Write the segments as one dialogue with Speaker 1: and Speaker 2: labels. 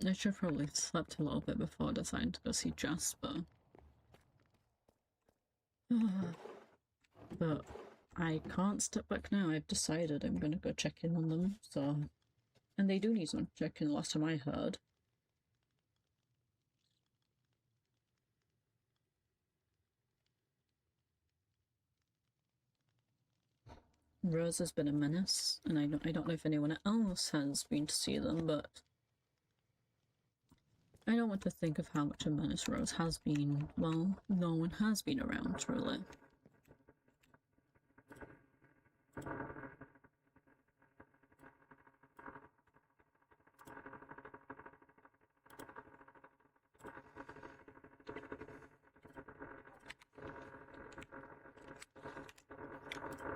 Speaker 1: I should probably have slept a little bit before deciding to go see Jasper. But I can't step back now. I've decided I'm gonna go check in on them, so... And they do need some check-in last time I heard. Rose has been a menace, and I don't know if anyone else has been to see them, but I don't want to think of how much a menace Rose has been. Well, no one has been around, really.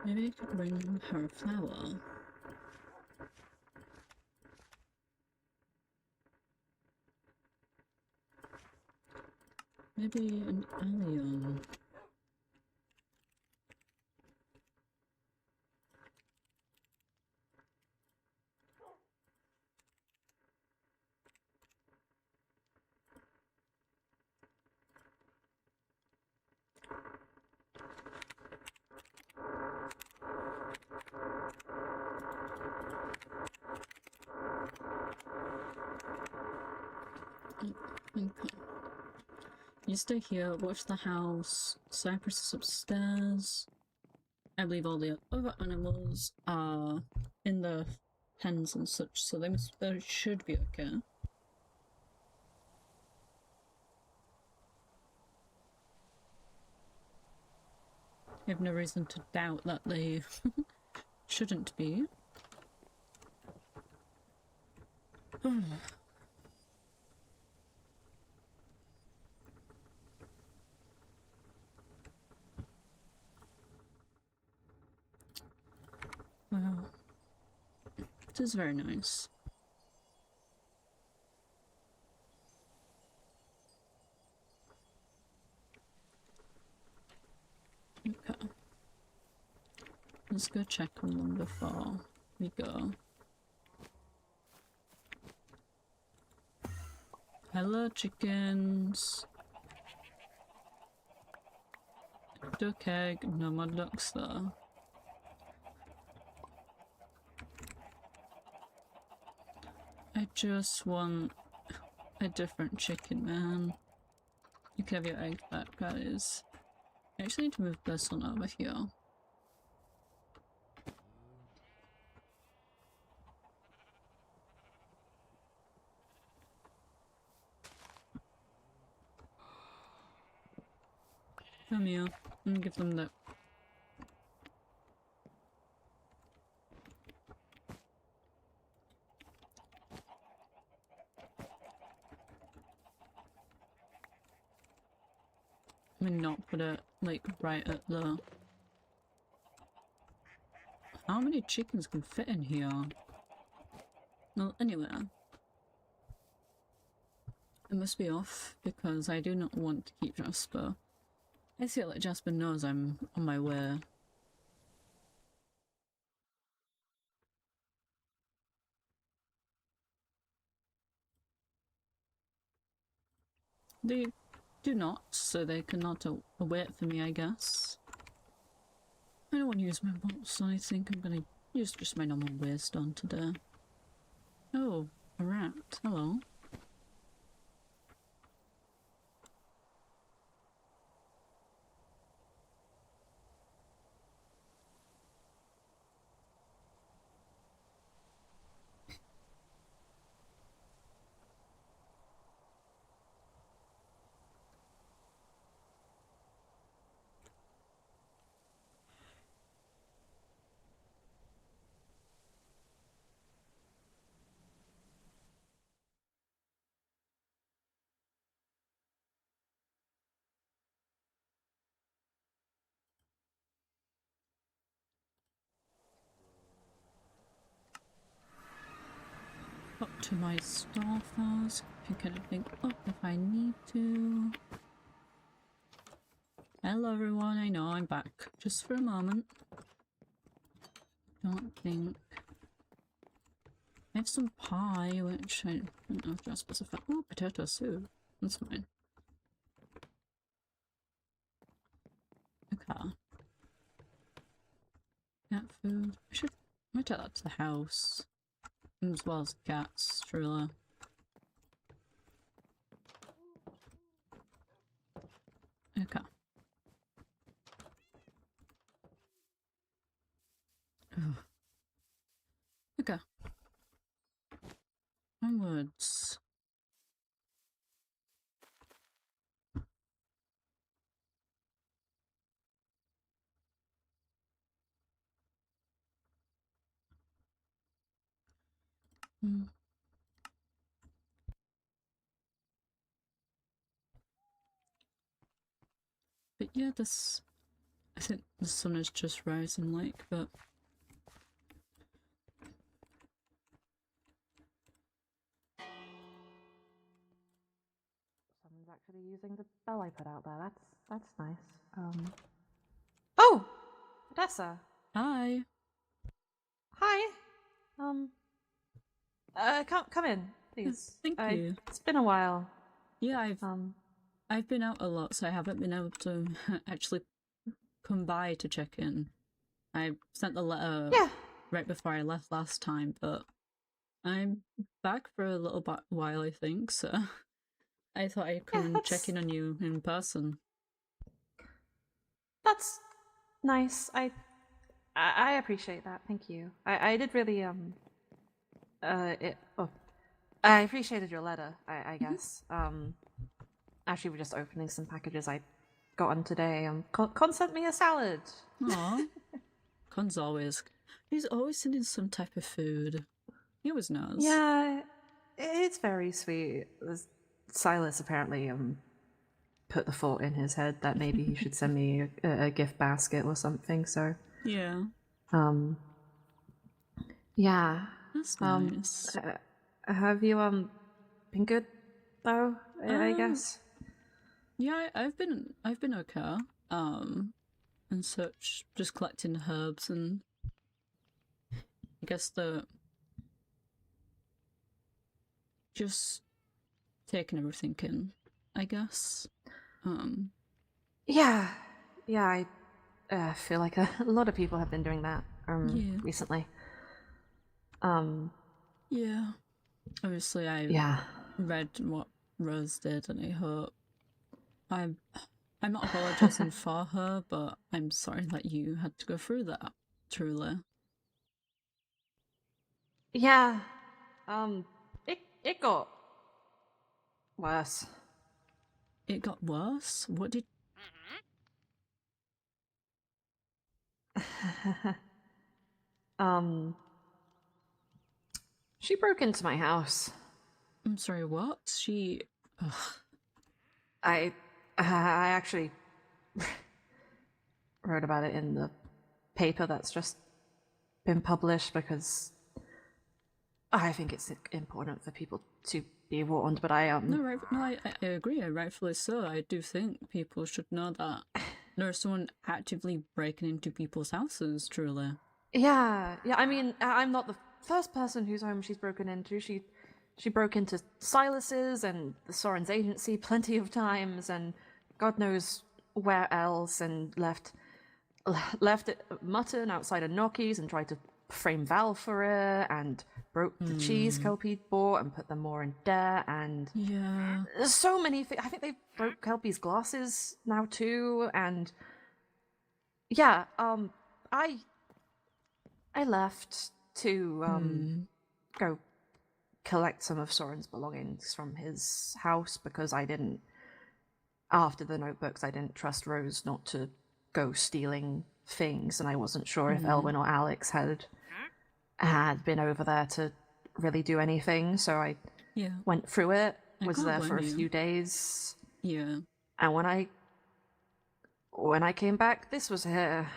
Speaker 1: Maybe I could bring her a flower. Maybe an allium. Okay. You stay here, watch the house. Cypress is upstairs. I believe all the other animals are in the pens and such, so they should be okay. I have no reason to doubt that they shouldn't be. Wow. It is very nice. Okay. Let's go check on them before we go. Hello, chickens. Duck egg, no more ducks though. I just want a different chicken, man. You can have your egg back, guys. I actually need to move this one over here. Come here and give them that. I mean, not put it like right at the... How many chickens can fit in here? Well, anyway. It must be off because I do not want to keep Jasper. I feel like Jasper knows I'm on my way. They do not, so they cannot wait for me, I guess. I don't want to use my bolts, so I think I'm going to use just my normal waystone today. Oh, a rat. Hello. Up to my starfires, pick anything up if I need to. Hello everyone, I know I'm back just for a moment. Don't think I have some pie, which I don't know if I specify. Oh, potato soup. That's fine. Okay. Cat food. I might take that to the house. As well as cats, truly. Okay. Ugh. Okay. Onwards. Hmm. But yeah, I think the sun is just rising, like, but
Speaker 2: Someone's actually using the bell I put out there. That's nice. Oh, Odessa.
Speaker 1: hi.
Speaker 2: Hi. Um. Come in, please.
Speaker 1: Thank you.
Speaker 2: It's been a while.
Speaker 1: Yeah, I've been out a lot, so I haven't been able to actually come by to check in. I sent the letter right before I left last time, but I'm back for a little while, I think, so I thought I'd come and check in on you in person.
Speaker 2: That's nice. I appreciate that. Thank you. I did really I appreciated your letter. I guess. Actually, we're just opening some packages I got on today. Con sent me a salad.
Speaker 1: Aw. He's always sending some type of food. He always knows.
Speaker 2: Yeah, it's very sweet. Silas apparently put the thought in his head that maybe he should send me a gift basket or something. So
Speaker 1: yeah,
Speaker 2: yeah,
Speaker 1: that's nice.
Speaker 2: have you been good though? I guess.
Speaker 1: Yeah, I've been okay. And such, just collecting herbs and I guess just taking everything in, I guess.
Speaker 2: Yeah, I feel like a lot of people have been doing that
Speaker 1: Yeah.
Speaker 2: recently.
Speaker 1: Yeah. Obviously, I read what Rose did, and I hope I'm not apologizing for her, but I'm sorry that you had to go through that. Truly.
Speaker 2: Yeah, it got worse.
Speaker 1: It got worse. What did?
Speaker 2: She broke into my house.
Speaker 1: I'm sorry. What? She? Ugh.
Speaker 2: I actually wrote about it in the paper that's just been published because I think it's important for people to be warned. But I
Speaker 1: No, I agree. Rightfully so. I do think people should know that there's someone actively breaking into people's houses. Truly.
Speaker 2: yeah. I mean, I'm not the first person whose home she's broken into. She broke into Silas's and the Soren's agency plenty of times, and God knows where else, and left mutton outside of Noki's and tried to frame Val for it, and broke the cheese Kelpie bought and put them more in debt, and
Speaker 1: yeah,
Speaker 2: there's so many things. I think they broke Kelpie's glasses now too, and yeah, I left to go collect some of Soren's belongings from his house because I didn't. After the notebooks, I didn't trust Rose not to go stealing things, and I wasn't sure if Elwyn or Alex had been over there to really do anything. So I went through it. Was there for a few days.
Speaker 1: Yeah.
Speaker 2: And when I came back, this was here.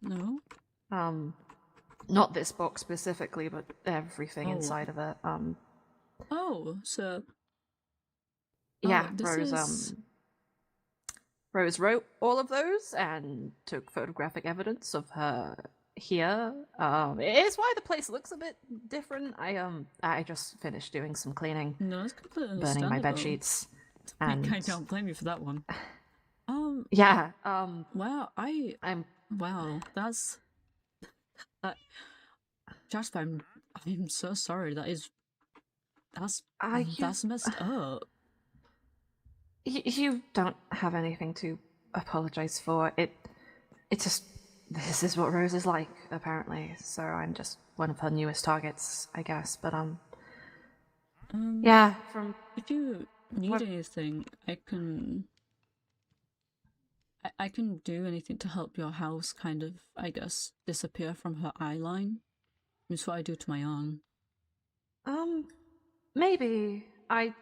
Speaker 1: No.
Speaker 2: Not this box specifically, but everything inside of it.
Speaker 1: Oh, so.
Speaker 2: Yeah, Rose wrote all of those and took photographic evidence of her here. It's why the place looks a bit different. I just finished doing some cleaning,
Speaker 1: No, it's completely
Speaker 2: burning my bed
Speaker 1: understandable.
Speaker 2: sheets, and
Speaker 1: I don't blame you for that one.
Speaker 2: yeah.
Speaker 1: Wow,
Speaker 2: I'm
Speaker 1: wow, that's Jasper, I'm so sorry. That's messed up.
Speaker 2: You don't have anything to apologize for. It's just this is what Rose is like, apparently. So I'm just one of her newest targets, I guess. But yeah.
Speaker 1: If you need anything, I can do anything to help your house kind of, I guess, disappear from her eye line. It's what I do to my own.
Speaker 2: Maybe I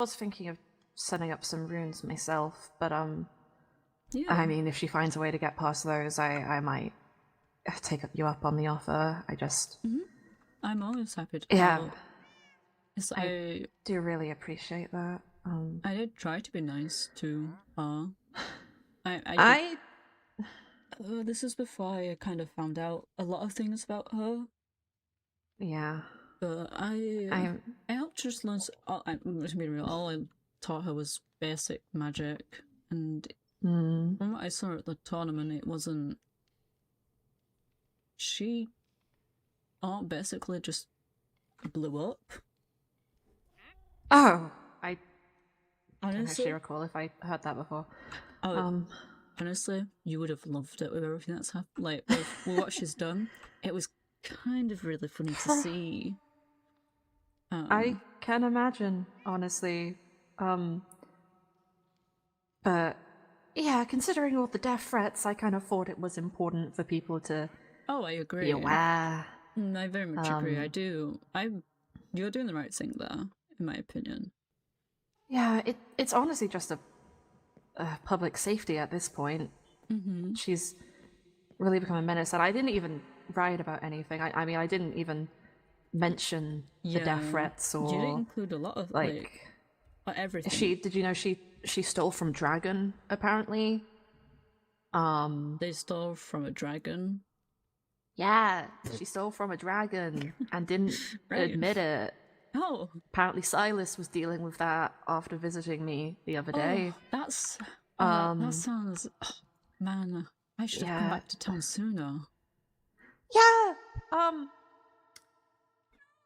Speaker 2: was thinking of setting up some runes myself, but
Speaker 1: Yeah.
Speaker 2: I mean, if she finds a way to get past those, I might take you up on the offer.
Speaker 1: I'm always happy to
Speaker 2: yeah.
Speaker 1: help.
Speaker 2: I do really appreciate that.
Speaker 1: I did try to be nice to her. This is before I kind of found out a lot of things about her.
Speaker 2: Yeah.
Speaker 1: But I helped her just learn. All I taught her was basic magic, and from what I saw at the tournament, it wasn't. She, basically just blew up.
Speaker 2: Oh, I
Speaker 1: honestly,
Speaker 2: don't actually recall if I heard that before.
Speaker 1: Honestly, you would have loved it with everything that's happened. Like with what she's done, it was kind of really funny to see.
Speaker 2: I can imagine, honestly. But yeah, considering all the death threats, I kind of thought it was important for people to.
Speaker 1: Oh, I agree.
Speaker 2: Be aware.
Speaker 1: I very much agree. I do. You're doing the right thing there, in my opinion.
Speaker 2: Yeah, it's honestly just a public safety at this point. She's really become a menace, and I didn't even write about anything. I mean, I didn't even mention the death threats or.
Speaker 1: You didn't include a lot of like everything.
Speaker 2: Did you know she stole from Dragon? Apparently.
Speaker 1: They stole from a dragon.
Speaker 2: Yeah, she stole from a dragon and didn't admit it.
Speaker 1: Oh.
Speaker 2: Apparently Silas was dealing with that after visiting me the other day.
Speaker 1: That sounds... Oh, man, I should have come back to town sooner.
Speaker 2: Yeah,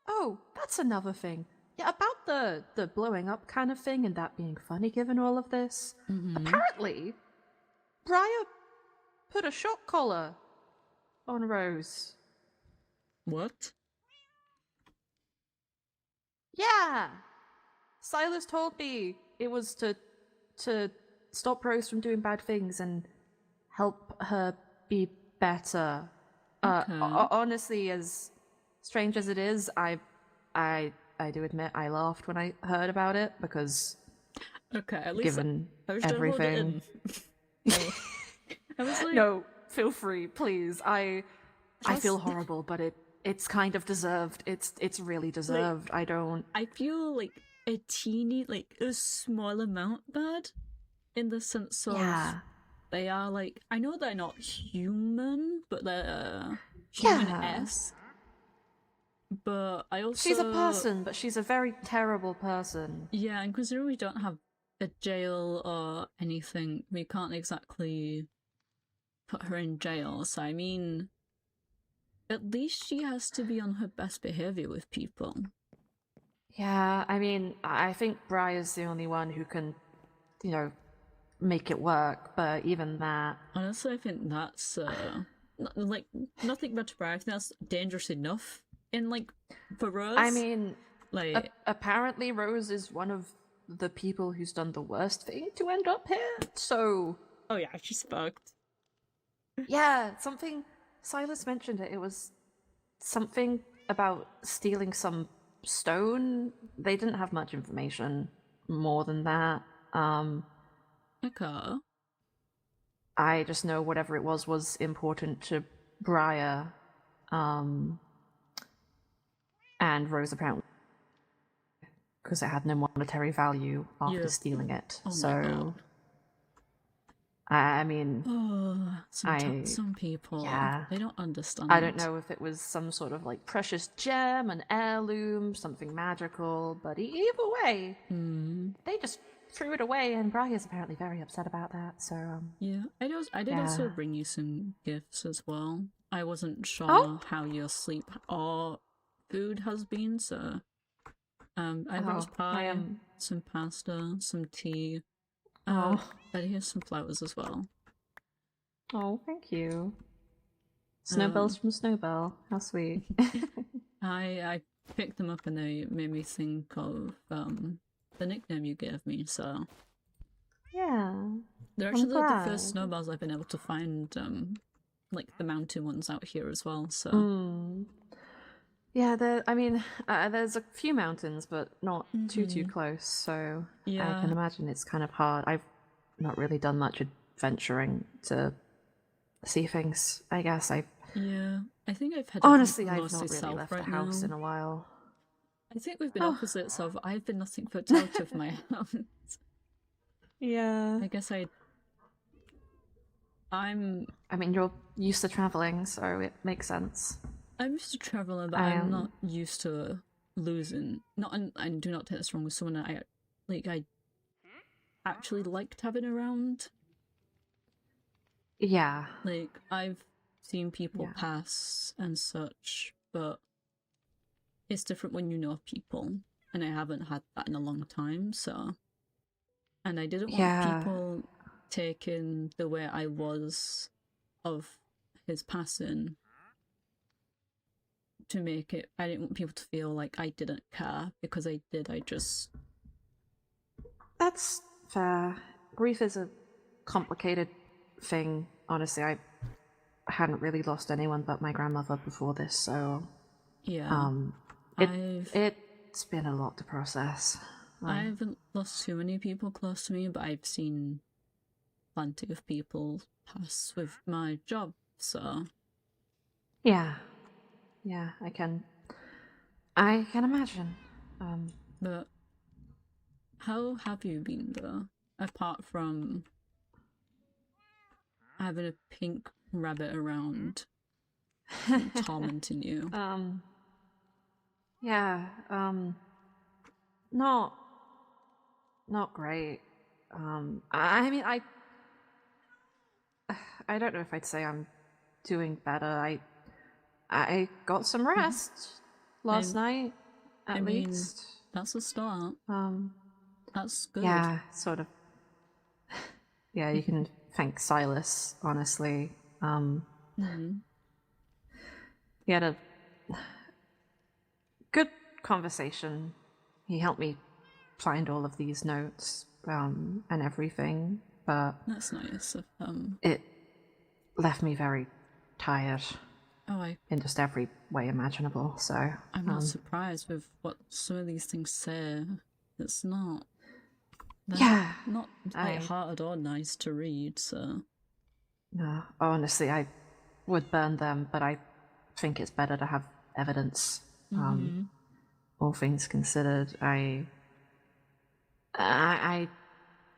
Speaker 2: oh, that's another thing. Yeah, about the blowing up kind of thing and that being funny given all of this. Apparently, Briar put a shock collar on Rose.
Speaker 1: What?
Speaker 2: Yeah. Silas told me it was to stop Rose from doing bad things and help her be better.
Speaker 1: Okay.
Speaker 2: Honestly, as strange as it is, I do admit I laughed when I heard about it because
Speaker 1: at least
Speaker 2: given everything.
Speaker 1: I was like,
Speaker 2: no, feel free, please. I feel horrible, but it's kind of deserved. It's really deserved.
Speaker 1: Like, I feel like a teeny, like a small amount bad, in the sense of they are like, I know they're not human, but they're human-esque. But I also...
Speaker 2: She's a person, but she's a very terrible person.
Speaker 1: Yeah, and considering we don't have a jail or anything, we can't exactly put her in jail, so I mean, at least she has to be on her best behavior with people.
Speaker 2: Yeah, I mean, I think Briar's the only one who can, make it work, but even that...
Speaker 1: Honestly, I think that's, like, nothing but Briar. I think that's dangerous enough for Rose.
Speaker 2: I mean,
Speaker 1: like,
Speaker 2: apparently Rose is one of the people who's done the worst thing to end up here, so...
Speaker 1: Oh yeah, she's fucked.
Speaker 2: Yeah, Silas mentioned it. It was something about stealing some stone. They didn't have much information more than that.
Speaker 1: Okay.
Speaker 2: I just know whatever it was important to Briar. And Rose apparently, because it had no monetary value after stealing it.
Speaker 1: Oh
Speaker 2: so I mean,
Speaker 1: Oh, some people,
Speaker 2: yeah.
Speaker 1: they don't understand.
Speaker 2: I don't know if it was some sort of like precious gem, an heirloom, something magical, but either way, they just threw it away, and Briar's apparently very upset about that. So
Speaker 1: Yeah, I did also bring you some gifts as well. I wasn't sure how your sleep or food has been, so I brought pie, some pasta, some tea. But here's some flowers as well.
Speaker 2: Oh, thank you. Snowbells from Snowbell. How sweet.
Speaker 1: I picked them up and they made me think of the nickname you gave me, so
Speaker 2: yeah.
Speaker 1: they're actually the first snowballs I've been able to find, like the mountain ones out here as well, so
Speaker 2: yeah, there's a few mountains, but not too close, so I can imagine it's kind of hard. I've not really done much adventuring to see things, I guess.
Speaker 1: I think I've had
Speaker 2: honestly, I've not
Speaker 1: really
Speaker 2: left the house in a while.
Speaker 1: I think we've been opposites of I've been nothing but out of my house.
Speaker 2: Yeah.
Speaker 1: I guess I
Speaker 2: mean, you're used to traveling, so it makes sense.
Speaker 1: I'm used to traveling, but I'm not used to losing. I do not take this wrong with someone I actually liked having around.
Speaker 2: Yeah.
Speaker 1: Like, I've seen people pass and such, but it's different when you know people, and I haven't had that in a long time, so... And I didn't want people taking the way I was of his passing to make it... I didn't want people to feel like I didn't care, because I did,
Speaker 2: That's fair. Grief is a complicated thing. Honestly, I hadn't really lost anyone but my grandmother before this, so
Speaker 1: yeah.
Speaker 2: It's been a lot to process.
Speaker 1: I haven't lost too many people close to me, but I've seen plenty of people pass with my job, so
Speaker 2: yeah, I can imagine.
Speaker 1: But how have you been though? Apart from having a pink rabbit around tormenting you.
Speaker 2: Not great. I mean, I don't know if I'd say I'm doing better. I got some rest last night, at least.
Speaker 1: That's a start. That's good.
Speaker 2: Yeah, sort of. Yeah, you can thank Silas, honestly. He had a good conversation. He helped me find all of these notes and everything, but
Speaker 1: that's nice.
Speaker 2: It left me very tired. In just every way imaginable. So
Speaker 1: I'm not surprised with what some of these things say. It's not. Not light-hearted or nice to read. So.
Speaker 2: No, honestly, I would burn them, but I think it's better to have evidence. All things considered, I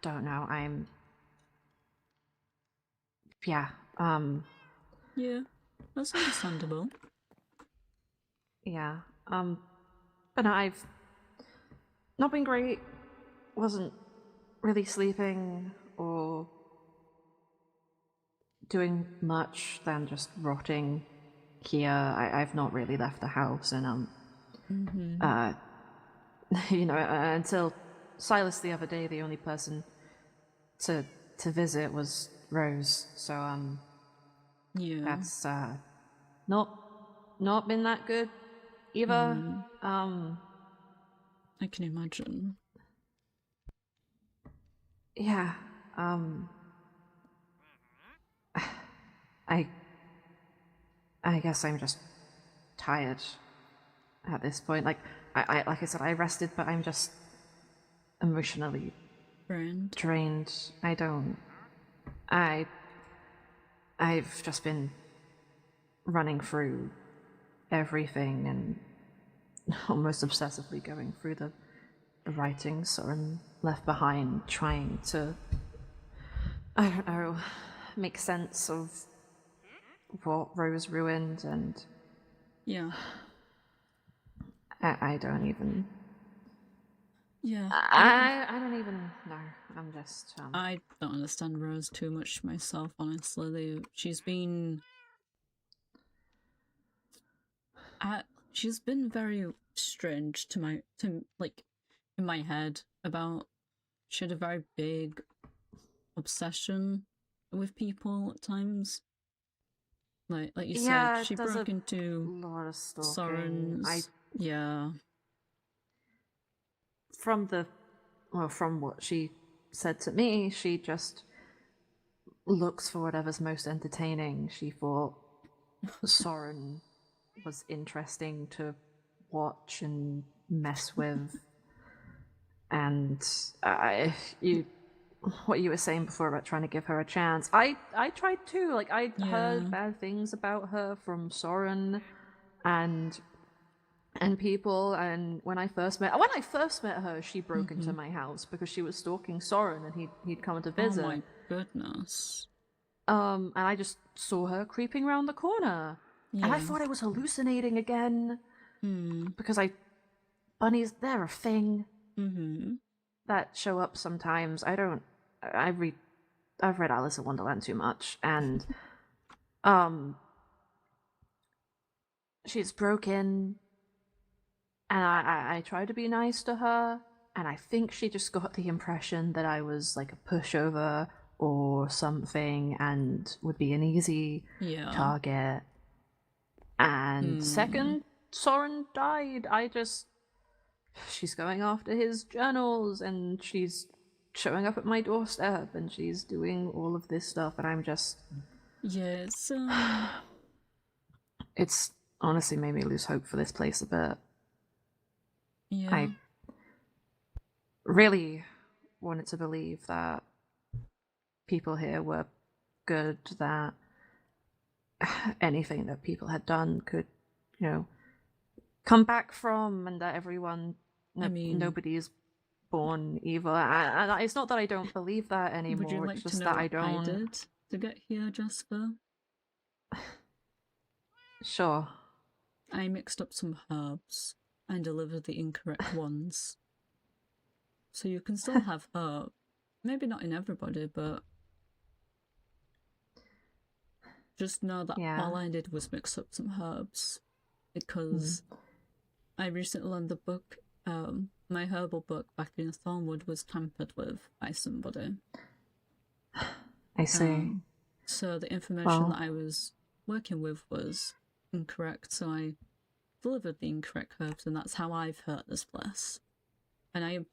Speaker 2: don't know. Yeah,
Speaker 1: that's understandable.
Speaker 2: Yeah, but no, I've not been great. Wasn't really sleeping or doing much than just rotting here. I've not really left the house, and you know, until Silas the other day, the only person to visit was Rose. So that's not been that good either.
Speaker 1: I can imagine.
Speaker 2: Yeah. I guess I'm just tired at this point. Like like I said, I rested, but I'm just emotionally drained. I've just been running through everything and almost obsessively going through the writings Soren left behind, trying to I don't know, make sense of what Rose ruined, and
Speaker 1: Yeah.
Speaker 2: I don't even.
Speaker 1: Yeah.
Speaker 2: I don't even know. I'm just.
Speaker 1: I don't understand Rose too much myself, honestly. She's been very strange to like in my head about. She had a very big obsession with people at times. Like you said,
Speaker 2: Yeah,
Speaker 1: she
Speaker 2: there's a
Speaker 1: broke into
Speaker 2: lot of stalking.
Speaker 1: Soren's. Yeah.
Speaker 2: From what she said to me, she just looks for whatever's most entertaining. She thought Soren was interesting to watch and mess with, and what you were saying before about trying to give her a chance. I tried too. Like I heard
Speaker 1: Yeah.
Speaker 2: bad things about her from Soren and people, and when I first met her, she broke into my house because she was stalking Soren, and he'd come to
Speaker 1: Oh
Speaker 2: visit.
Speaker 1: my goodness.
Speaker 2: And I just saw her creeping around the corner, and I
Speaker 1: Yeah.
Speaker 2: thought I was hallucinating again
Speaker 1: Hmm.
Speaker 2: because bunnies, they're a thing
Speaker 1: Mm-hmm.
Speaker 2: that show up sometimes. I've read Alice in Wonderland too much, and um she's broken, and I tried to be nice to her, and I think she just got the impression that I was like a pushover or something and would be an easy
Speaker 1: Yeah.
Speaker 2: target. And second Soren died, she's going after his journals, and she's showing up at my doorstep, and she's doing all of this stuff, and I'm just.
Speaker 1: Yes.
Speaker 2: It's honestly made me lose hope for this place a bit.
Speaker 1: Yeah.
Speaker 2: I really wanted to believe that people here were good, that anything that people had done could, come back from, and that everyone,
Speaker 1: I mean,
Speaker 2: nobody is born evil. And it's not that I don't believe that
Speaker 1: would you
Speaker 2: anymore, it's
Speaker 1: like to
Speaker 2: just
Speaker 1: know
Speaker 2: that I
Speaker 1: what I
Speaker 2: don't.
Speaker 1: did to get here, Jasper?
Speaker 2: Sure.
Speaker 1: I mixed up some herbs and delivered the incorrect ones. So you can still have herb. Maybe not in everybody, but just know that
Speaker 2: Yeah.
Speaker 1: all I did was mix up some herbs. Because I recently learned the book, my herbal book back in Thornwood was tampered with by somebody.
Speaker 2: I see.
Speaker 1: So the information
Speaker 2: Well,
Speaker 1: that I was working with was incorrect, so I delivered the incorrect herbs, and that's how I've hurt this place. And I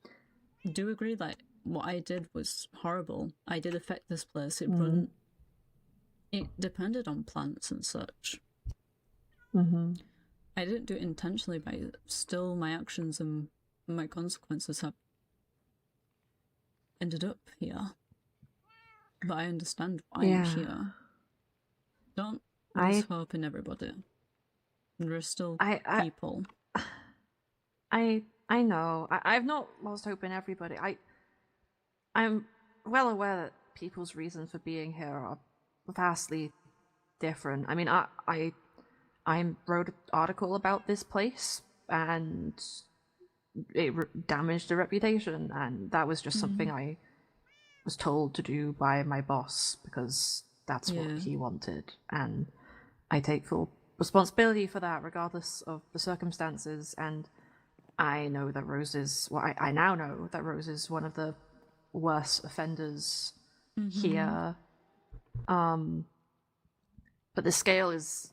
Speaker 1: do agree that what I did was horrible. I did affect this place. It depended on plants and such. I didn't do it intentionally, but still my actions and my consequences have ended up here. But I understand why I'm here. Don't lose hope in everybody. There are still people.
Speaker 2: I know. I've not lost hope in everybody. I'm well aware that people's reasons for being here are vastly different. I mean, I wrote an article about this place, and it damaged a reputation, and that was just something I was told to do by my boss because that's what he wanted, and I take full responsibility for that regardless of the circumstances. And I know that Rose is I now know that Rose is one of the worst offenders here. But the scale is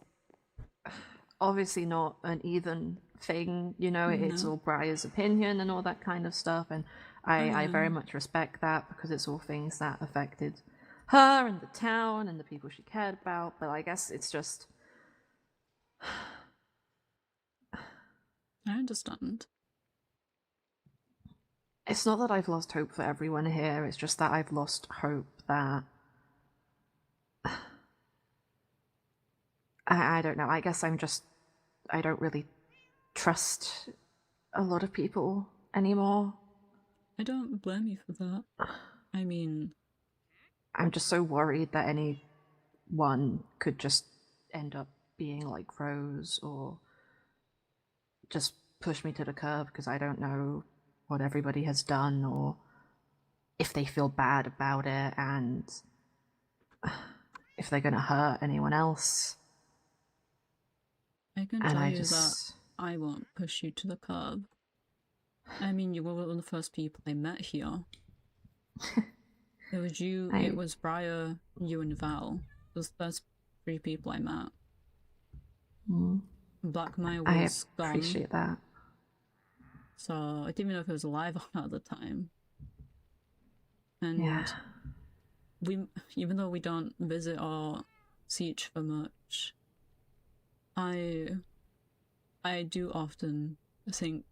Speaker 2: obviously not an even thing, it's all Briar's opinion and all that kind of stuff, and I very much respect that because it's all things that affected her and the town and the people she cared about. But I guess it's just
Speaker 1: I understand.
Speaker 2: It's not that I've lost hope for everyone here, it's just that I've lost hope that I don't know. I guess I don't really trust a lot of people anymore.
Speaker 1: I don't blame you for that. I mean,
Speaker 2: I'm just so worried that anyone could just end up being like Rose or just push me to the curb because I don't know what everybody has done or if they feel bad about it and if they're going to hurt anyone else.
Speaker 1: I can
Speaker 2: And
Speaker 1: tell
Speaker 2: I
Speaker 1: you that
Speaker 2: just...
Speaker 1: I won't push you to the curb. I mean, you were one of the first people I met here. It was you, it was Briar, you and Val. Those first 3 people I met. Blackmire was
Speaker 2: I appreciate that.
Speaker 1: So I didn't even know if he was alive or not at the time. And
Speaker 2: Yeah.
Speaker 1: we, even though we don't visit or see each other much, I do often think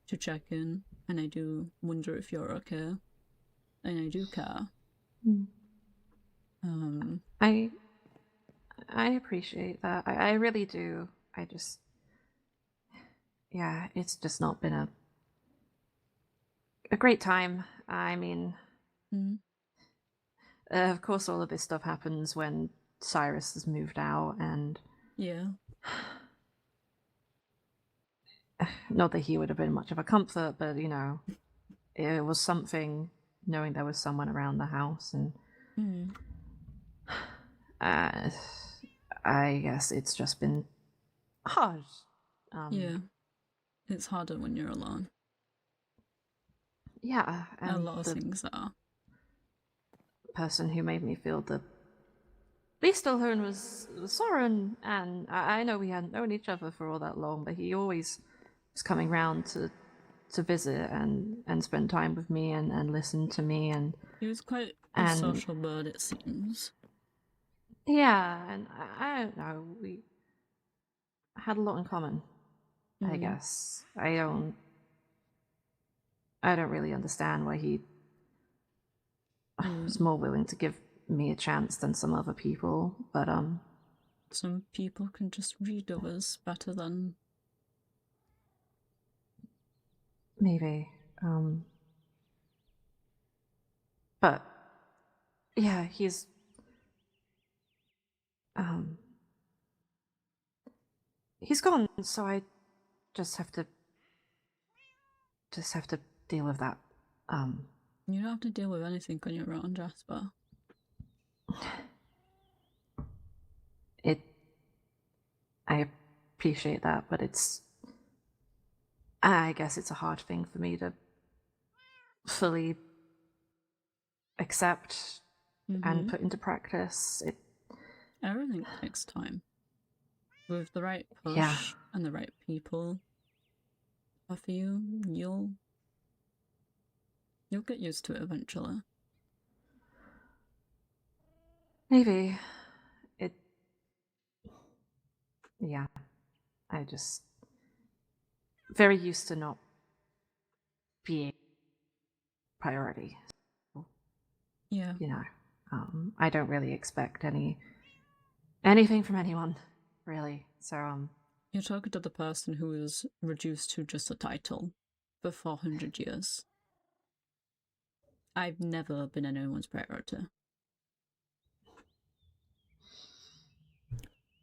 Speaker 1: to check in, and I do wonder if you're okay, and I do care.
Speaker 2: I appreciate that. I really do. I just... Yeah, it's just not been a great time. I mean, of course, all of this stuff happens when Cyrus has moved out, and
Speaker 1: yeah,
Speaker 2: not that he would have been much of a comfort, but you know, it was something knowing there was someone around the house, and I guess it's just been hard.
Speaker 1: yeah, it's harder when you're alone.
Speaker 2: Yeah, and
Speaker 1: a lot of things are.
Speaker 2: Person who made me feel the least alone was Soren, and I know we hadn't known each other for all that long, but he always was coming round to visit and spend time with me and listen to me, and
Speaker 1: he was quite a social bird, it seems.
Speaker 2: Yeah, and I don't know, we had a lot in common. I guess I don't really understand why he was more willing to give me a chance than some other people, but
Speaker 1: some people can just read others better than
Speaker 2: maybe. But yeah, he's gone, so I just have to deal with that.
Speaker 1: You don't have to deal with anything on your own, Jasper.
Speaker 2: I appreciate that, but I guess it's a hard thing for me to fully accept and put into practice.
Speaker 1: Everything takes time. With the right push and the right people for you, you'll get used to it eventually.
Speaker 2: Maybe. Yeah. I just very used to not being priority.
Speaker 1: Yeah.
Speaker 2: You know, I don't really expect anything from anyone, really. So
Speaker 1: you're talking to the person who is reduced to just a title for 400 years. I've never been anyone's priority.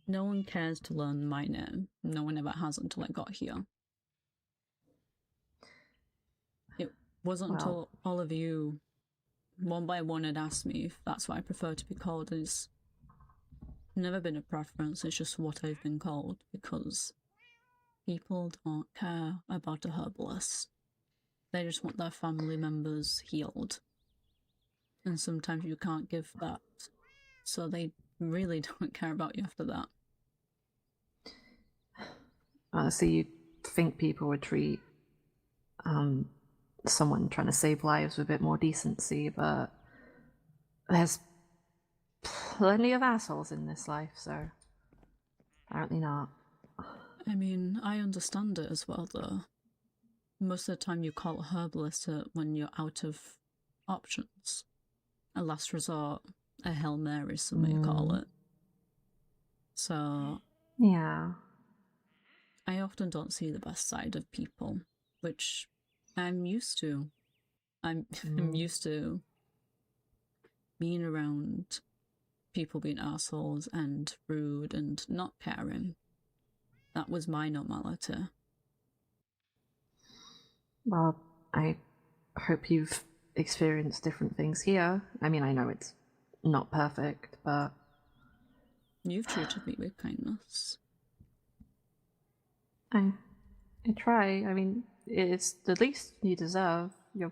Speaker 1: No one cares to learn my name. No one ever has until I got here. It wasn't until all of you, one by one, had asked me if that's what I prefer to be called. It's never been a preference, it's just what I've been called, because people don't care about a herbalist. They just want their family members healed. And sometimes you can't give that. So they really don't care about you after that.
Speaker 2: So you think people would treat someone trying to save lives with a bit more decency, but there's plenty of assholes in this life, so apparently not.
Speaker 1: I mean, I understand it as well, though. Most of the time you call a herbalist when you're out of options. A last resort, a Hail Mary, some may call it. So...
Speaker 2: yeah.
Speaker 1: I often don't see the best side of people, which I'm used to. I'm used to being around people being assholes and rude and not caring. That was my normality.
Speaker 2: Well, I hope you've experienced different things here. I mean, I know it's not perfect, but
Speaker 1: You've treated me with kindness.
Speaker 2: I try. I mean, it's the least you deserve. You're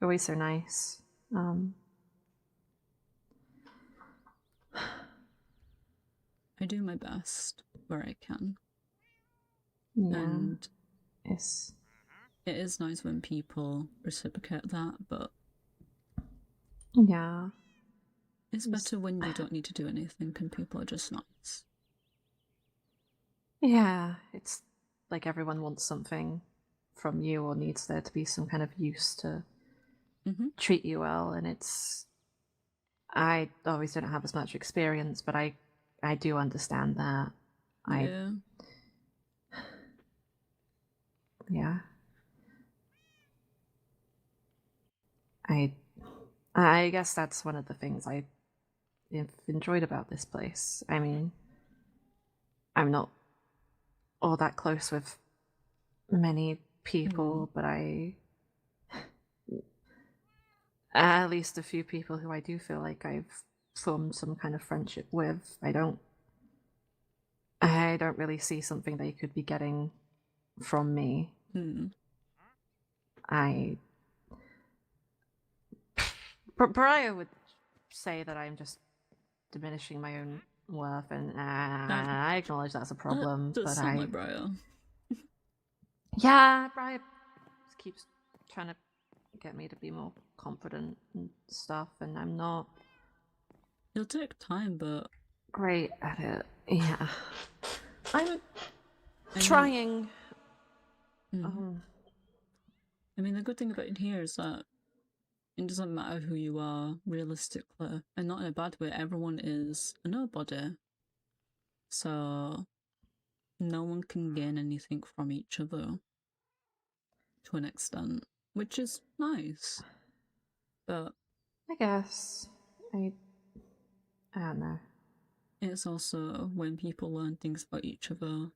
Speaker 2: always so nice.
Speaker 1: I do my best where I can.
Speaker 2: Yeah.
Speaker 1: And
Speaker 2: It's...
Speaker 1: it is nice when people reciprocate that, but
Speaker 2: yeah.
Speaker 1: it's better when you don't need to do anything and people are just nice.
Speaker 2: Yeah, it's like everyone wants something from you or needs there to be some kind of use to treat you well, and it's... I always don't have as much experience, but I do understand that.
Speaker 1: Yeah.
Speaker 2: Yeah. I guess that's one of the things I've enjoyed about this place. I mean, I'm not all that close with many people, but at least a few people who I do feel like I've formed some kind of friendship with. I don't really see something they could be getting from me. Briar would say that I'm just diminishing my own worth, and I acknowledge that's a problem.
Speaker 1: That does sound like Briar.
Speaker 2: Yeah, Briar keeps trying to get me to be more confident and stuff, and I'm not.
Speaker 1: It'll take time, but
Speaker 2: great at it. Yeah, I'm trying.
Speaker 1: I mean, the good thing about it here is that it doesn't matter who you are, realistically, and not in a bad way. Everyone is a nobody, so no one can gain anything from each other to an extent, which is nice. But
Speaker 2: I guess I don't know.
Speaker 1: It's also when people learn things about each other,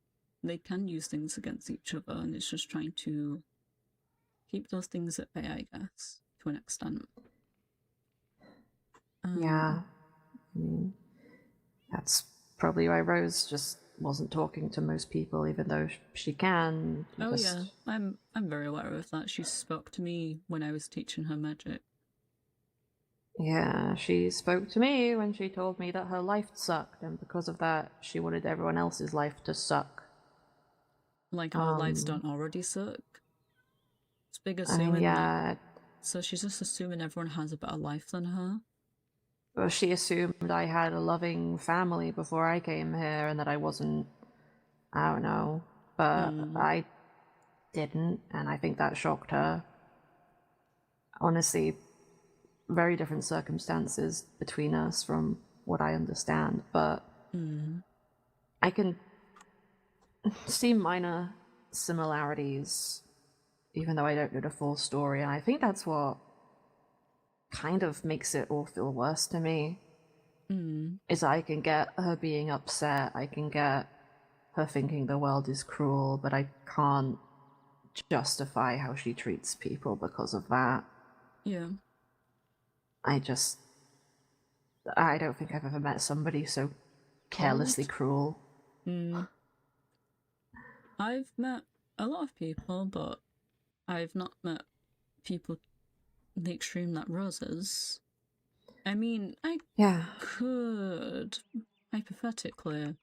Speaker 1: they can use things against each other, and it's just trying to keep those things at bay, I guess, to an extent.
Speaker 2: Yeah. I mean, that's probably why Rose just wasn't talking to most people, even though she can.
Speaker 1: Yeah, I'm very aware of that. She spoke to me when I was teaching her magic.
Speaker 2: Yeah, she spoke to me when she told me that her life sucked, and because of that, she wanted everyone else's life to suck.
Speaker 1: Like our lives don't already suck. It's big assuming
Speaker 2: I mean, yeah.
Speaker 1: that. So she's just assuming everyone has a better life than her.
Speaker 2: Well, she assumed I had a loving family before I came here, and that I wasn't. I don't know, but I didn't, and I think that shocked her. Honestly, very different circumstances between us from what I understand, but I can see minor similarities, even though I don't know the full story, and I think that's what kind of makes it all feel worse to me. Is I can get her being upset, I can get her thinking the world is cruel, but I can't justify how she treats people because of that.
Speaker 1: Yeah.
Speaker 2: I don't think I've ever met somebody so carelessly cruel.
Speaker 1: I've met a lot of people, but I've not met people the extreme that Rose is. I mean, I could, hypothetically,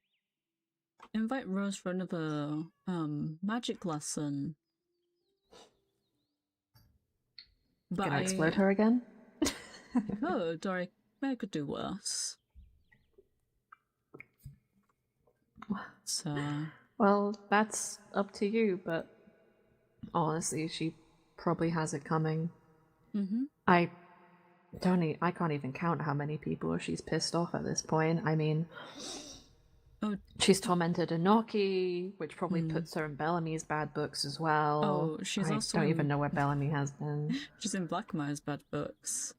Speaker 1: invite Rose for another magic lesson. But
Speaker 2: can I explode her again?
Speaker 1: I could, or I could do worse. So...
Speaker 2: Well, that's up to you, but honestly, she probably has it coming. I can't even count how many people she's pissed off at this point. I mean,
Speaker 1: Oh,
Speaker 2: She's tormented Inoki, which probably puts her in Bellamy's bad books as well.
Speaker 1: oh, she's
Speaker 2: I
Speaker 1: also
Speaker 2: don't
Speaker 1: in...
Speaker 2: even know where Bellamy has been.
Speaker 1: She's in Blackmire's bad books.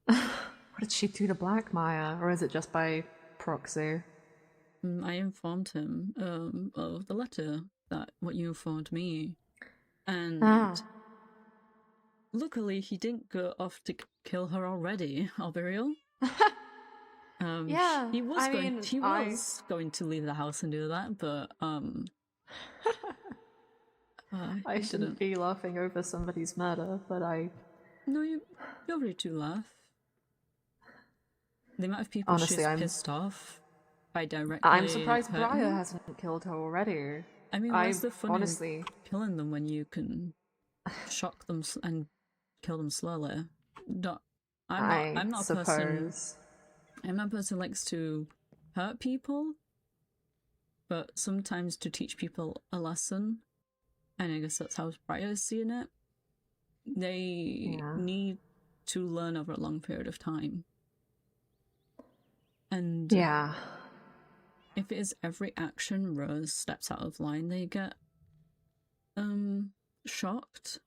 Speaker 2: What did she do to Blackmire? Or is it just by proxy?
Speaker 1: I informed him of the letter that what you informed me, and luckily he didn't go off to kill her already. I'll be real.
Speaker 2: Yeah,
Speaker 1: he was going to leave the house and do that, but
Speaker 2: I shouldn't be laughing over somebody's murder, but
Speaker 1: No, you're free to laugh. The amount of people
Speaker 2: honestly,
Speaker 1: she's pissed off by directly.
Speaker 2: I'm surprised Briar hasn't killed her already.
Speaker 1: I mean, what's the fun in killing them when you can shock them and kill them slowly? I'm not a person. I'm not a person who likes to hurt people, but sometimes to teach people a lesson, and I guess that's how Briar is seeing it. They need to learn over a long period of time. And if it is every action Rose steps out of line, they get shocked,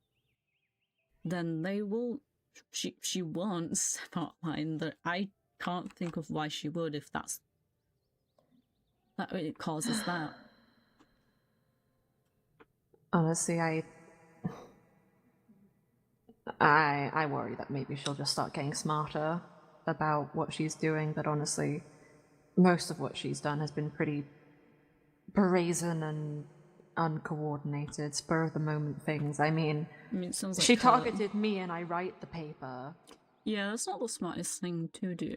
Speaker 1: then they will. She won't step out of line. That I can't think of why she would if that it causes that.
Speaker 2: Honestly, I worry that maybe she'll just start getting smarter about what she's doing, but honestly, most of what she's done has been pretty brazen and uncoordinated, spur of the moment things. I mean
Speaker 1: it sounds like
Speaker 2: she targeted me and I write the paper.
Speaker 1: Yeah, that's not the smartest thing to do.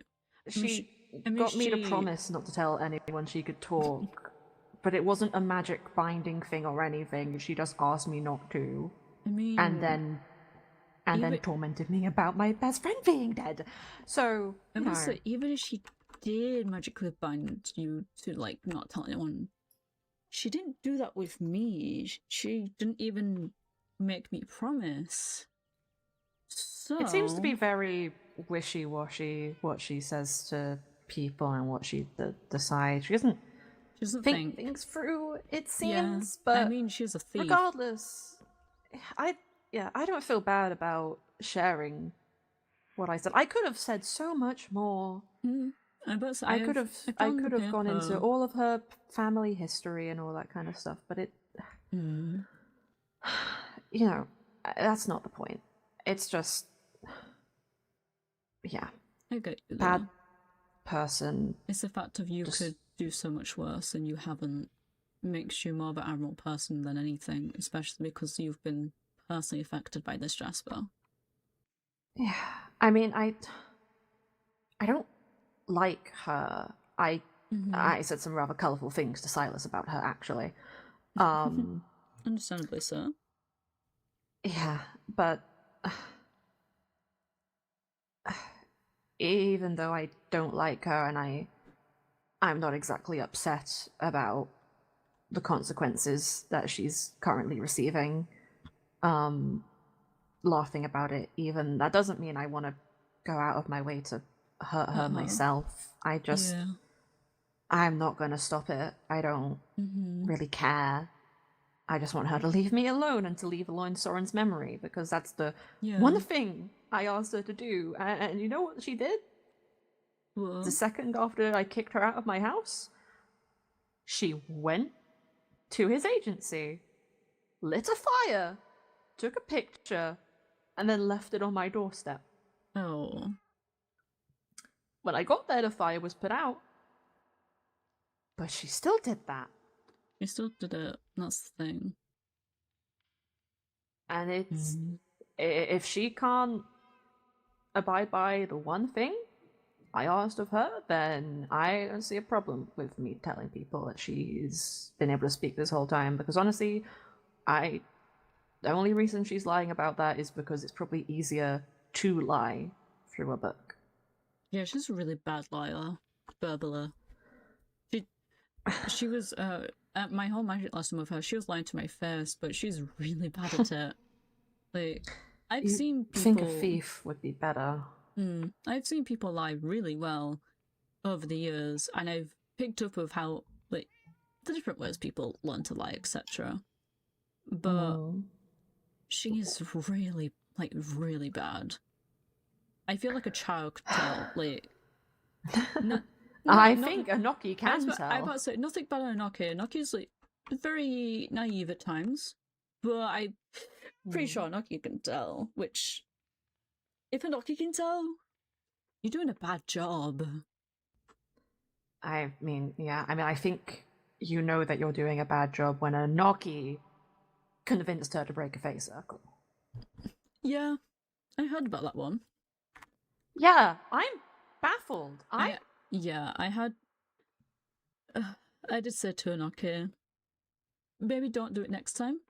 Speaker 2: She got me to promise not to tell anyone she could talk, but it wasn't a magic binding thing or anything. She just asked me not to.
Speaker 1: I mean,
Speaker 2: and then tormented me about my best friend being dead. So,
Speaker 1: even if she did magically bind you to, like, not tell anyone, she didn't do that with me. She didn't even make me promise. So
Speaker 2: it seems to be very wishy-washy what she says to people and what she decides. She doesn't think things through, it seems. But
Speaker 1: I mean, she's a thief.
Speaker 2: Regardless, I don't feel bad about sharing what I said. I could have said so much more. I could have gone into all of her family history and all that kind of stuff, but that's not the point. It's just,
Speaker 1: I get you.
Speaker 2: Bad person.
Speaker 1: It's the fact of you could do so much worse and you haven't. Makes you more of an admirable person than anything, especially because you've been personally affected by this, Jasper.
Speaker 2: Yeah, I mean, I don't like her. I said some rather colourful things to Silas about her, actually.
Speaker 1: Understandably so.
Speaker 2: Yeah, but even though I don't like her and I'm not exactly upset about the consequences that she's currently receiving, laughing about it even, that doesn't mean I want to go out of my way to hurt her myself. I'm not going to stop it. I don't really care. I just want her to leave me alone and to leave alone Soren's memory, because that's the one thing I asked her to do. And you know what she did?
Speaker 1: What?
Speaker 2: The second after I kicked her out of my house, she went to his agency, lit a fire, took a picture, and then left it on my doorstep.
Speaker 1: Oh.
Speaker 2: When I got there, the fire was put out. But she still did that.
Speaker 1: She still did it. That's the thing.
Speaker 2: And it's... If she can't abide by the one thing I asked of her, then I don't see a problem with me telling people that she's been able to speak this whole time. Because honestly, the only reason she's lying about that is because it's probably easier to lie through a book.
Speaker 1: Yeah, she's a really bad liar. Burbler. She was, at my whole magic lesson with her, she was lying to my face, but she's really bad at it. Like, I've seen people...
Speaker 2: think a thief would be better.
Speaker 1: I've seen people lie really well over the years, and I've picked up of how, like, the different ways people learn to lie, etc. But she's really, like, really bad. I feel like a child could tell, like...
Speaker 2: I think Enoki can tell.
Speaker 1: I about to say, nothing bad on Enoki. Enoki's, like, very naive at times, but I'm pretty sure Enoki can tell, which... If Enoki can tell, you're doing a bad job.
Speaker 2: I mean, yeah. I mean, I think you know that you're doing a bad job when Enoki convinced her to break a fey circle.
Speaker 1: Yeah, I heard about that one.
Speaker 2: Yeah, I'm baffled.
Speaker 1: I had... I did say to Enoki, maybe don't do it next time.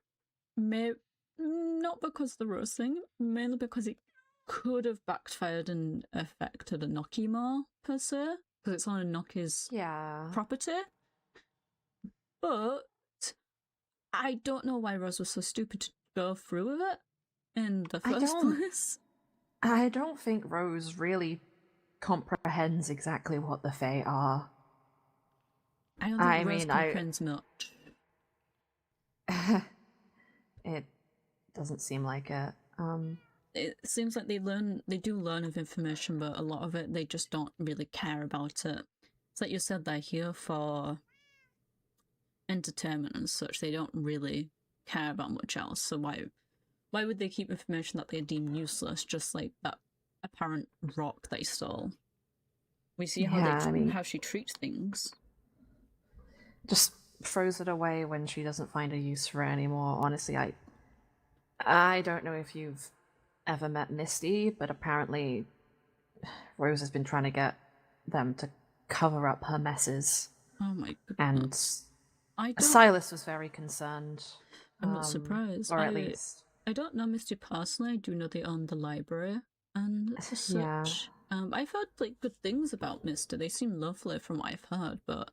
Speaker 1: Maybe not because of the rose thing, mainly because it could have backfired and affected Enoki more, per se, because it's on Enoki's property. But I don't know why Rose was so stupid to go through with it in the first place.
Speaker 2: I don't think Rose really comprehends exactly what the Fae are.
Speaker 1: I don't think Rose comprehends much.
Speaker 2: It doesn't seem like it.
Speaker 1: It seems like they do learn of information, but a lot of it they just don't really care about it. It's like you said, they're here for entertainment and such. They don't really care about much else. So why would they keep information that they deem useless? Just like that apparent rock they stole. We see how she treats things.
Speaker 2: Just throws it away when she doesn't find a use for it anymore. Honestly, I don't know if you've ever met Misty, but apparently Rose has been trying to get them to cover up her messes.
Speaker 1: Oh my goodness.
Speaker 2: And Silas was very concerned.
Speaker 1: I'm not surprised.
Speaker 2: Or at least...
Speaker 1: I don't know Misty personally. I do know they own the library and such.
Speaker 2: Yeah.
Speaker 1: I've heard like good things about Misty. They seem lovely from what I've heard, but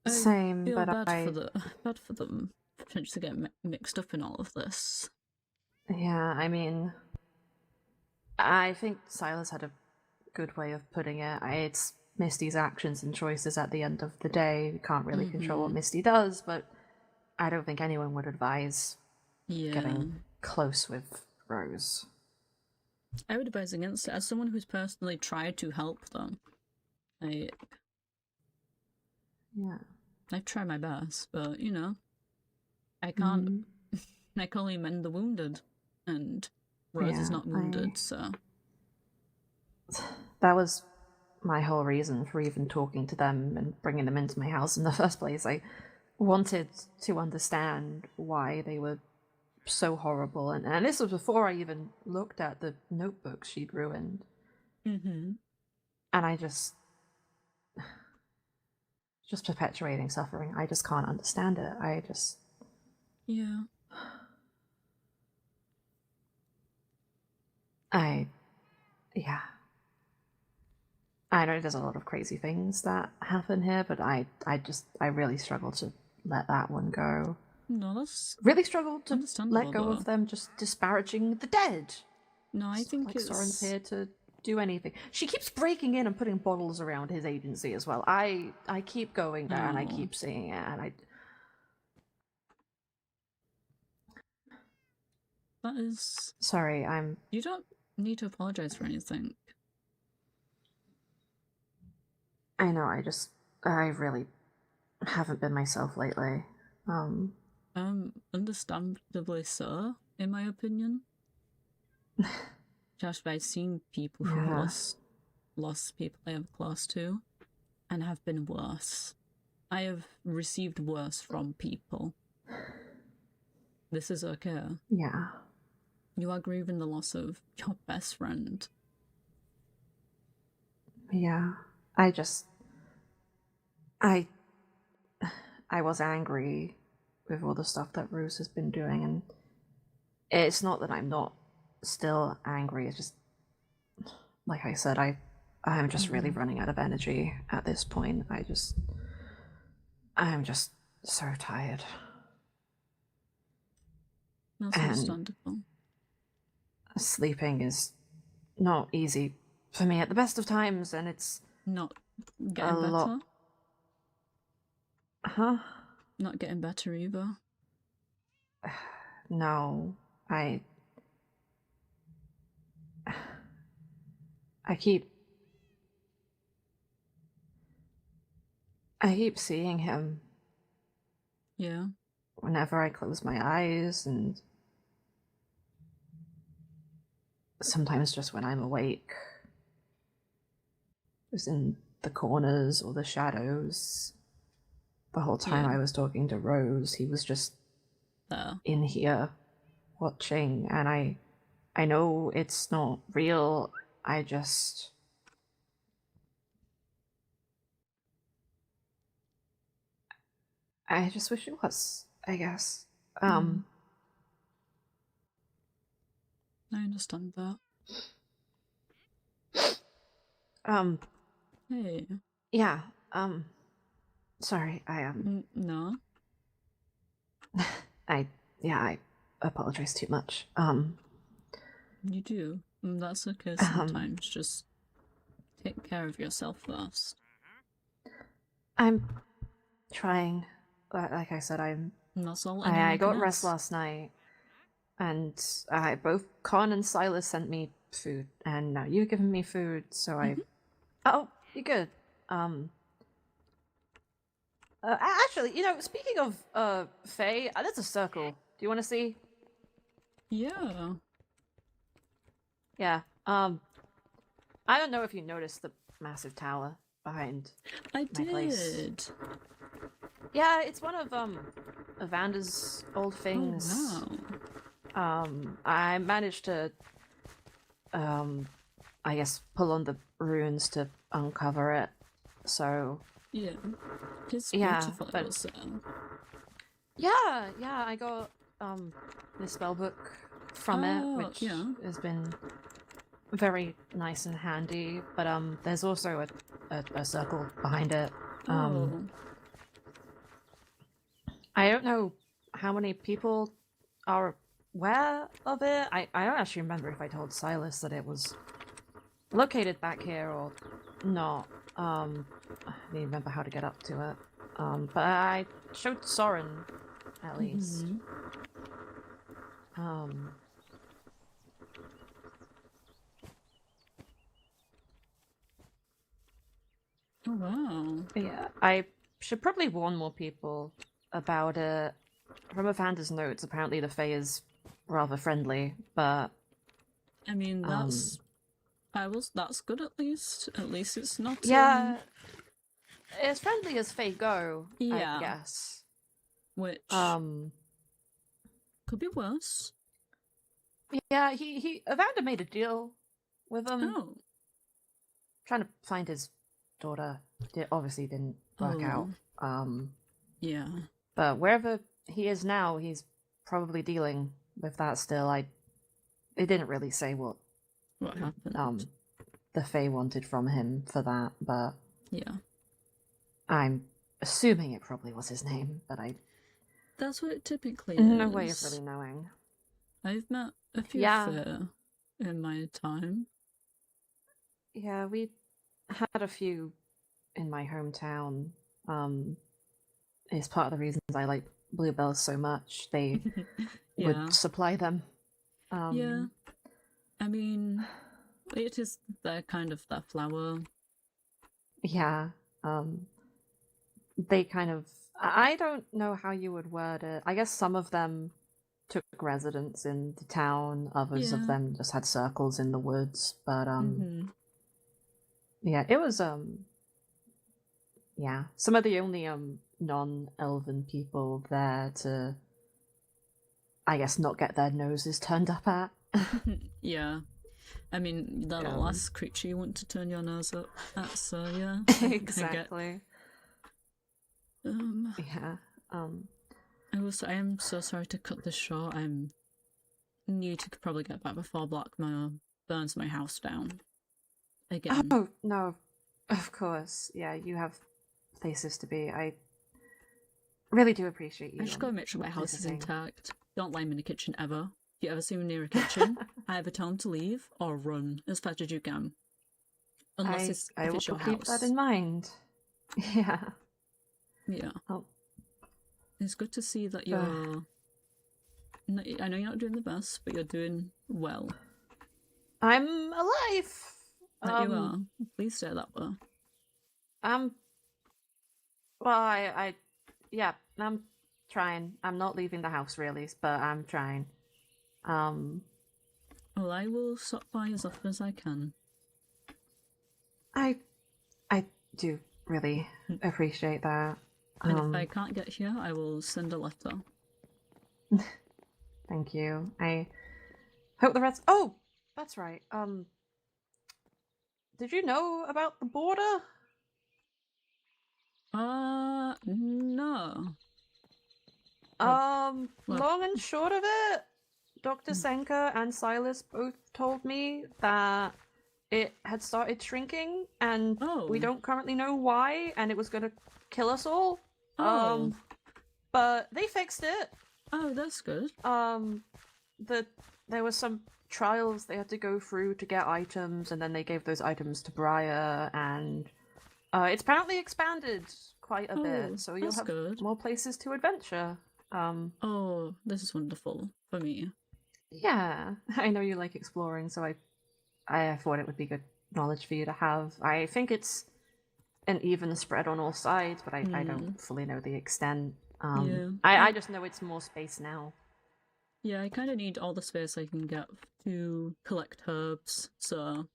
Speaker 2: same.
Speaker 1: I feel
Speaker 2: but
Speaker 1: bad for them potentially getting mixed up in all of this.
Speaker 2: Yeah, I mean, I think Silas had a good way of putting it. It's Misty's actions and choices at the end of the day. You can't really control what Misty does, but I don't think anyone would advise getting close with Rose.
Speaker 1: I would advise against it. As someone who's personally tried to help them, I've tried my best, but you know, I can't. I can only mend the wounded, and Rose is not wounded, so.
Speaker 2: That was my whole reason for even talking to them and bringing them into my house in the first place. I wanted to understand why they were so horrible, and this was before I even looked at the notebooks she'd ruined. And I just perpetuating suffering. I just can't understand it. I know there's a lot of crazy things that happen here, but I really struggle to let that one go.
Speaker 1: No, that's
Speaker 2: really struggle to
Speaker 1: understandable,
Speaker 2: let go of them just disparaging the dead.
Speaker 1: No, I think
Speaker 2: like Soren's here to do anything. She keeps breaking in and putting bottles around his agency as well. I keep going there and I keep seeing it, and
Speaker 1: that is...
Speaker 2: Sorry,
Speaker 1: You don't need to apologize for anything.
Speaker 2: I know, I really haven't been myself lately.
Speaker 1: Understandably so, in my opinion. Just I've seen people who lost people they have close to, and have been worse. I have received worse from people. This is okay.
Speaker 2: Yeah.
Speaker 1: You are grieving the loss of your best friend.
Speaker 2: Yeah. I was angry with all the stuff that Rose has been doing, and it's not that I'm not still angry, it's just, like I said, I'm just really running out of energy at this point. I'm just so tired.
Speaker 1: That's understandable.
Speaker 2: Sleeping is not easy for me at the best of times, and it's
Speaker 1: not getting better.
Speaker 2: Huh?
Speaker 1: Not getting better either.
Speaker 2: No, I keep seeing him
Speaker 1: Yeah.
Speaker 2: whenever I close my eyes, and sometimes just when I'm awake. Just in the corners or the shadows. The whole time
Speaker 1: Yeah.
Speaker 2: I was talking to Rose, he was just in here watching, and I know it's not real. I just wish it was, I guess.
Speaker 1: I understand that. Hey.
Speaker 2: Yeah, sorry,
Speaker 1: No.
Speaker 2: I apologize too much.
Speaker 1: You do. That's okay sometimes. Just take care of yourself first.
Speaker 2: I'm trying. Like I said,
Speaker 1: That's all
Speaker 2: I got
Speaker 1: can
Speaker 2: rest
Speaker 1: ask.
Speaker 2: last night, and both Con and Silas sent me food, and now you've given me food, so Oh, you're good. Actually, speaking of Faye, there's a circle. Do you want to see?
Speaker 1: Yeah.
Speaker 2: Yeah. I don't know if you noticed the massive tower behind
Speaker 1: I
Speaker 2: my place.
Speaker 1: did.
Speaker 2: Yeah, it's one of Evander's old things.
Speaker 1: Oh, wow.
Speaker 2: I managed to I guess pull on the runes to uncover it. So
Speaker 1: yeah. It's
Speaker 2: yeah,
Speaker 1: beautiful,
Speaker 2: but
Speaker 1: it was
Speaker 2: yeah, I got this spell book from it, which has been very nice and handy. But there's also a circle behind it. I don't know how many people are aware of it. I don't actually remember if I told Silas that it was located back here or not. I don't remember how to get up to it. But I showed Soren, at least.
Speaker 1: Oh, wow.
Speaker 2: Yeah, I should probably warn more people about it. From Evander's notes, apparently the Fae is rather friendly, but
Speaker 1: I mean, that's good at least. At least it's not.
Speaker 2: Yeah, as friendly as Fae go,
Speaker 1: yeah.
Speaker 2: I guess.
Speaker 1: Which could be worse.
Speaker 2: Yeah, Evander made a deal with him.
Speaker 1: Oh.
Speaker 2: Trying to find his daughter. It obviously didn't work out.
Speaker 1: Yeah.
Speaker 2: But wherever he is now, he's probably dealing with that still. It didn't really say what
Speaker 1: happened.
Speaker 2: The Fae wanted from him for that, but
Speaker 1: yeah.
Speaker 2: I'm assuming it probably was his name, but
Speaker 1: that's what it typically
Speaker 2: no
Speaker 1: is.
Speaker 2: way of really knowing.
Speaker 1: I've met a few Fae in my time.
Speaker 2: Yeah, we had a few in my hometown. It's part of the reasons I like bluebells so much. They would supply them.
Speaker 1: Yeah. I mean, it is their kind of their flower.
Speaker 2: Yeah. They kind of... I don't know how you would word it. I guess some of them took residence in the town. Others of them just had circles in the woods. But, yeah, it was, yeah, some of the only, non-elven people there to, I guess, not get their noses turned up at.
Speaker 1: Yeah. I mean, they're the last creature you want to turn your nose up at, so yeah.
Speaker 2: Exactly.
Speaker 1: Yeah. I am so sorry to cut this short. I'm need to probably get back before Blackmore burns my house down. Again.
Speaker 2: Oh, no. Of course. Yeah, you have places to be. I really do appreciate you.
Speaker 1: I just gotta make sure my house is intact. Don't let me in the kitchen ever. If you ever see me near a kitchen, either tell them to leave or run as fast as you can. Unless if it's your house.
Speaker 2: I will keep that in mind. Yeah.
Speaker 1: Yeah.
Speaker 2: Oh,
Speaker 1: It's good to see that you're... I know you're not doing the best, but you're doing well.
Speaker 2: I'm alive!
Speaker 1: That you are. Please say that way.
Speaker 2: Well, yeah, I'm trying. I'm not leaving the house really, but I'm trying.
Speaker 1: Well, I will stop by as often as I can.
Speaker 2: I do really appreciate that.
Speaker 1: And if I can't get here, I will send a letter.
Speaker 2: Thank you. I hope the rest. Oh, that's right. Did you know about the border?
Speaker 1: No.
Speaker 2: Long and short of it, Dr. Senka and Silas both told me that it had started shrinking, and we don't currently know why, and it was gonna kill us all. But they fixed it.
Speaker 1: Oh, that's good.
Speaker 2: There were some trials they had to go through to get items, and then they gave those items to Briar, and it's apparently expanded quite a bit, so you'll have more places to adventure.
Speaker 1: Oh, this is wonderful for me.
Speaker 2: Yeah, I know you like exploring, so I thought it would be good knowledge for you to have. I think it's an even spread on all sides, but I don't fully know the extent. I just know it's more space now.
Speaker 1: Yeah, I kind of need all the space I can get to collect herbs, so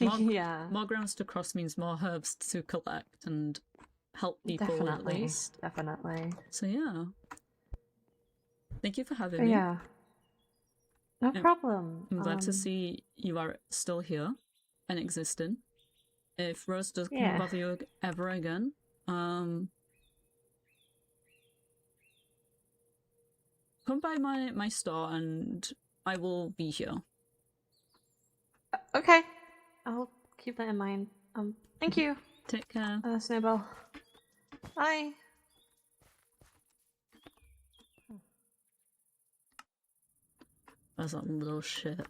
Speaker 1: more grounds to cross means more herbs to collect and help people at least.
Speaker 2: Definitely.
Speaker 1: So yeah. Thank you for having me.
Speaker 2: Yeah. No problem.
Speaker 1: I'm glad to see you are still here and existing. If Rose does come bother you ever again, come by my store and I will be here.
Speaker 2: Okay. I'll keep that in mind. Thank you.
Speaker 1: Take care.
Speaker 2: Snowball. Bye.
Speaker 1: That's that little shit.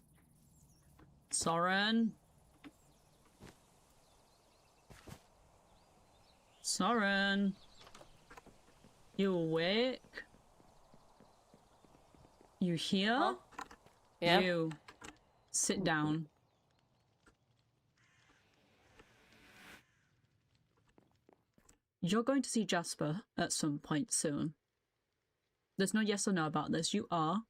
Speaker 1: Soren? Soren? You awake? You here?
Speaker 3: Huh? Yeah.
Speaker 1: You. Sit down. You're going to see Jasper at some point soon. There's no yes or no about this. You are.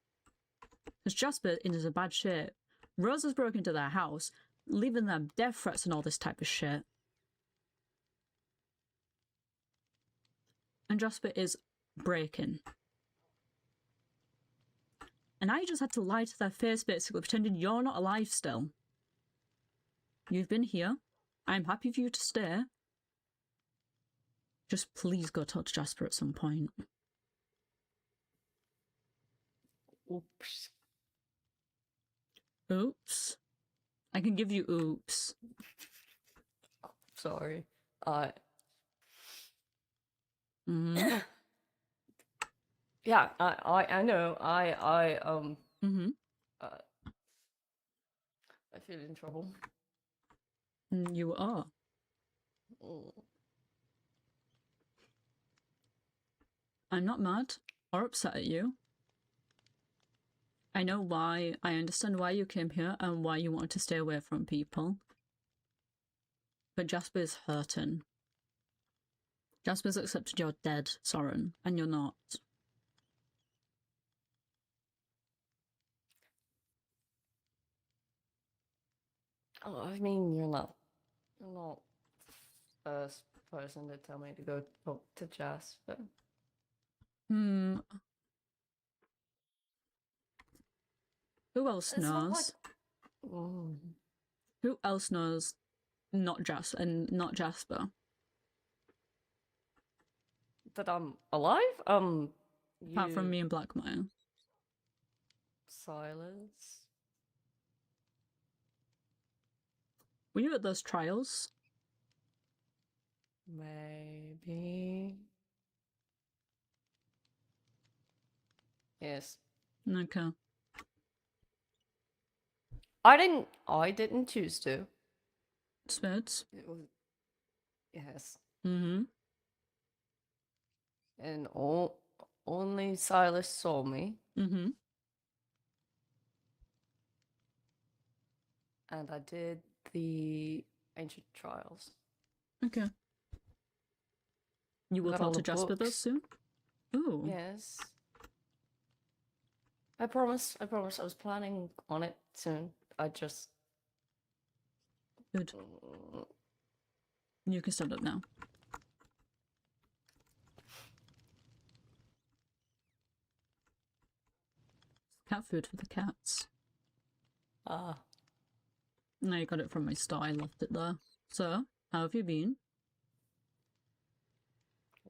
Speaker 1: Because Jasper is in bad shape. Rose has broken into their house, leaving them death threats and all this type of shit. And Jasper is breaking. And I just had to lie to their face basically, pretending you're not alive still. You've been here. I'm happy for you to stay. Just please go talk to Jasper at some point.
Speaker 3: Oops.
Speaker 1: Oops. I can give you oops.
Speaker 3: Sorry. Yeah, I know. I feel in trouble.
Speaker 1: You are. I'm not mad or upset at you. I know why. I understand why you came here and why you wanted to stay away from people. But Jasper's hurting. Jasper's accepted you're dead, Soren, and you're not.
Speaker 3: Oh, I mean, you're not the first person to tell me to go talk to Jasper.
Speaker 1: Who else knows? Who else knows? Not Jasper.
Speaker 3: That I'm alive?
Speaker 1: Apart from me and Blackmire.
Speaker 3: Silence.
Speaker 1: Were you at those trials?
Speaker 3: Maybe. Yes.
Speaker 1: Okay.
Speaker 3: I didn't choose to.
Speaker 1: Spades?
Speaker 3: It was... Yes.
Speaker 1: Mm-hmm.
Speaker 3: And all only Silas saw me,
Speaker 1: Mm-hmm.
Speaker 3: and I did the ancient trials.
Speaker 1: Okay. You will
Speaker 3: Got all
Speaker 1: talk to
Speaker 3: the
Speaker 1: Jasper this
Speaker 3: books.
Speaker 1: soon? Ooh.
Speaker 3: Yes. I promise. I promise. I was planning on it soon. I just.
Speaker 1: Good. You can stand up now. Cat food for the cats.
Speaker 3: Ah.
Speaker 1: No, you got it from my store. I left it there. So, how have you been?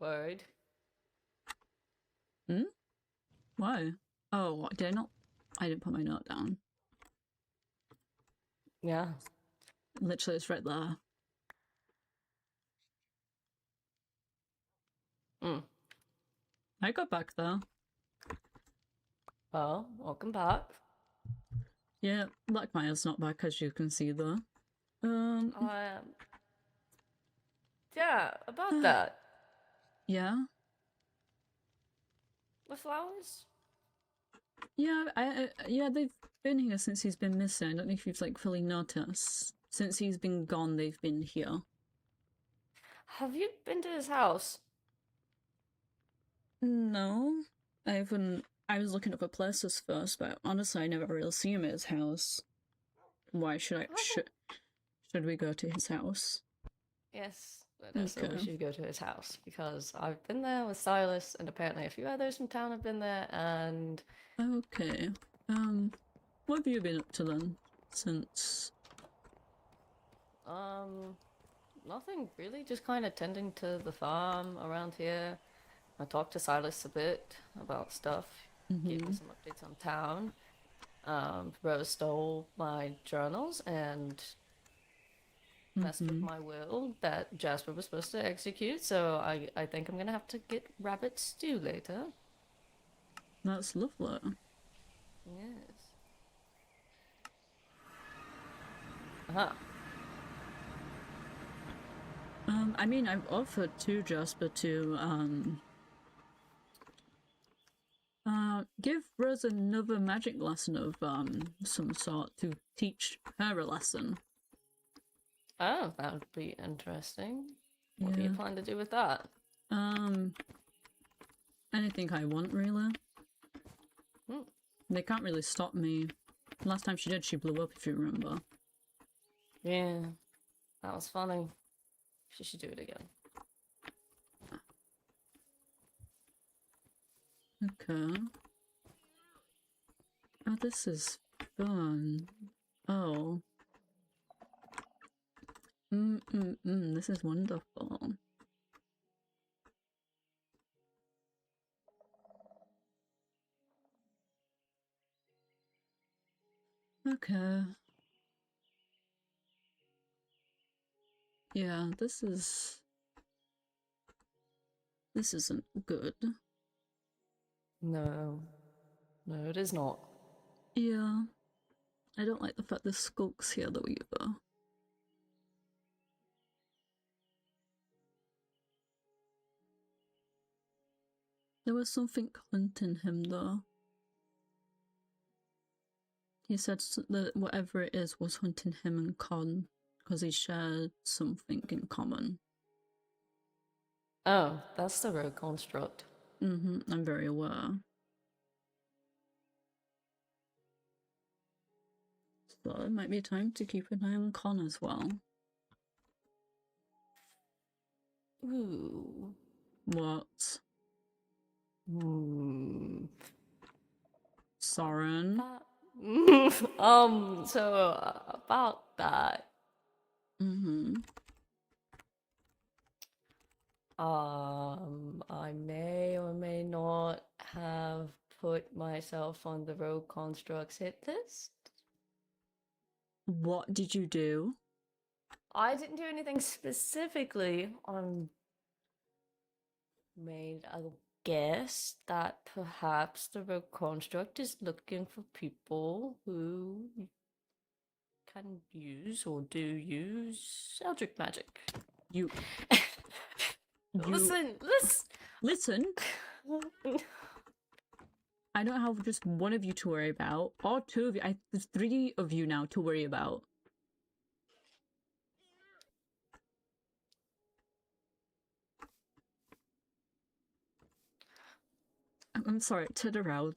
Speaker 3: Worried.
Speaker 1: Hmm? Why? Oh, what, did I not? I didn't put my note down.
Speaker 3: Yeah.
Speaker 1: Literally, it's right there.
Speaker 3: Mm.
Speaker 1: I got back there.
Speaker 3: Well, welcome back.
Speaker 1: Yeah, Black Maya's not back, as you can see there.
Speaker 3: Yeah, about that.
Speaker 1: Yeah?
Speaker 3: The flowers?
Speaker 1: Yeah, yeah, they've been here since he's been missing. I don't know if you've, like, fully noticed. Since he's been gone, they've been here.
Speaker 3: Have you been to his house?
Speaker 1: No, I haven't. I was looking up for places first, but honestly, I never really see him at his house. Why should I? Should we go to his house?
Speaker 3: Yes, so we
Speaker 1: Okay.
Speaker 3: should go to his house because I've been there with Silas and apparently a few others from town have been there and
Speaker 1: Okay. What have you been up to then? Since.
Speaker 3: nothing really, just kind of tending to the farm around here. I talked to Silas a bit about stuff, gave me some updates on town. Rose stole my journals and messed with my will that Jasper was supposed to execute, so I think I'm gonna have to get rabbit stew later.
Speaker 1: That's lovely.
Speaker 3: Yes. Uh-huh.
Speaker 1: I mean, I've offered to Jasper to, give Rose another magic lesson of, some sort to teach her a lesson.
Speaker 3: Oh, that would be interesting. What do you
Speaker 1: Yeah.
Speaker 3: plan to do with that?
Speaker 1: Anything I want, really. They can't really stop me. Last time she did, she blew up, if you remember.
Speaker 3: Yeah, that was funny. She should do it again.
Speaker 1: Okay. Oh, this is fun. Oh. This is wonderful. Okay. Yeah, this isn't good.
Speaker 3: No. No, it is not.
Speaker 1: Yeah. I don't like the fact there's skulks here though either. There was something hunting him though. He said that whatever it is was hunting him and Con because he shared something in common.
Speaker 3: Oh, that's the road construct.
Speaker 1: I'm very aware. So it might be time to keep an eye on Con as well.
Speaker 3: Ooh.
Speaker 1: What? Soren?
Speaker 3: So about that. I may or may not have put myself on the road constructs hit list.
Speaker 1: What did you do?
Speaker 3: I didn't do anything specifically. Made a guess that perhaps the road construct is looking for people who can use or do use Eldritch magic.
Speaker 1: You
Speaker 3: Listen.
Speaker 1: listen. I don't have just one of you to worry about, or two of you. There's 3 of you now to worry about. I'm sorry, turn around.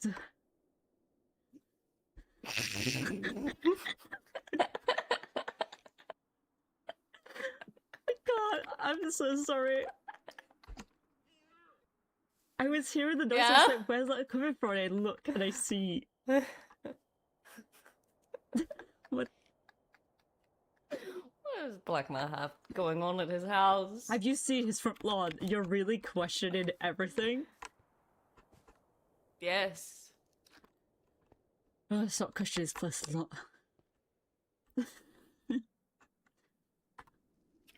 Speaker 1: God, I'm so sorry. I was hearing the noise, I was like, where's that coming from? And I look and I see. What?
Speaker 3: What does Blackmire have going on at his house?
Speaker 1: Have you seen his front lawn? You're really questioning everything?
Speaker 3: Yes.
Speaker 1: Oh, it's not questioning his place a lot.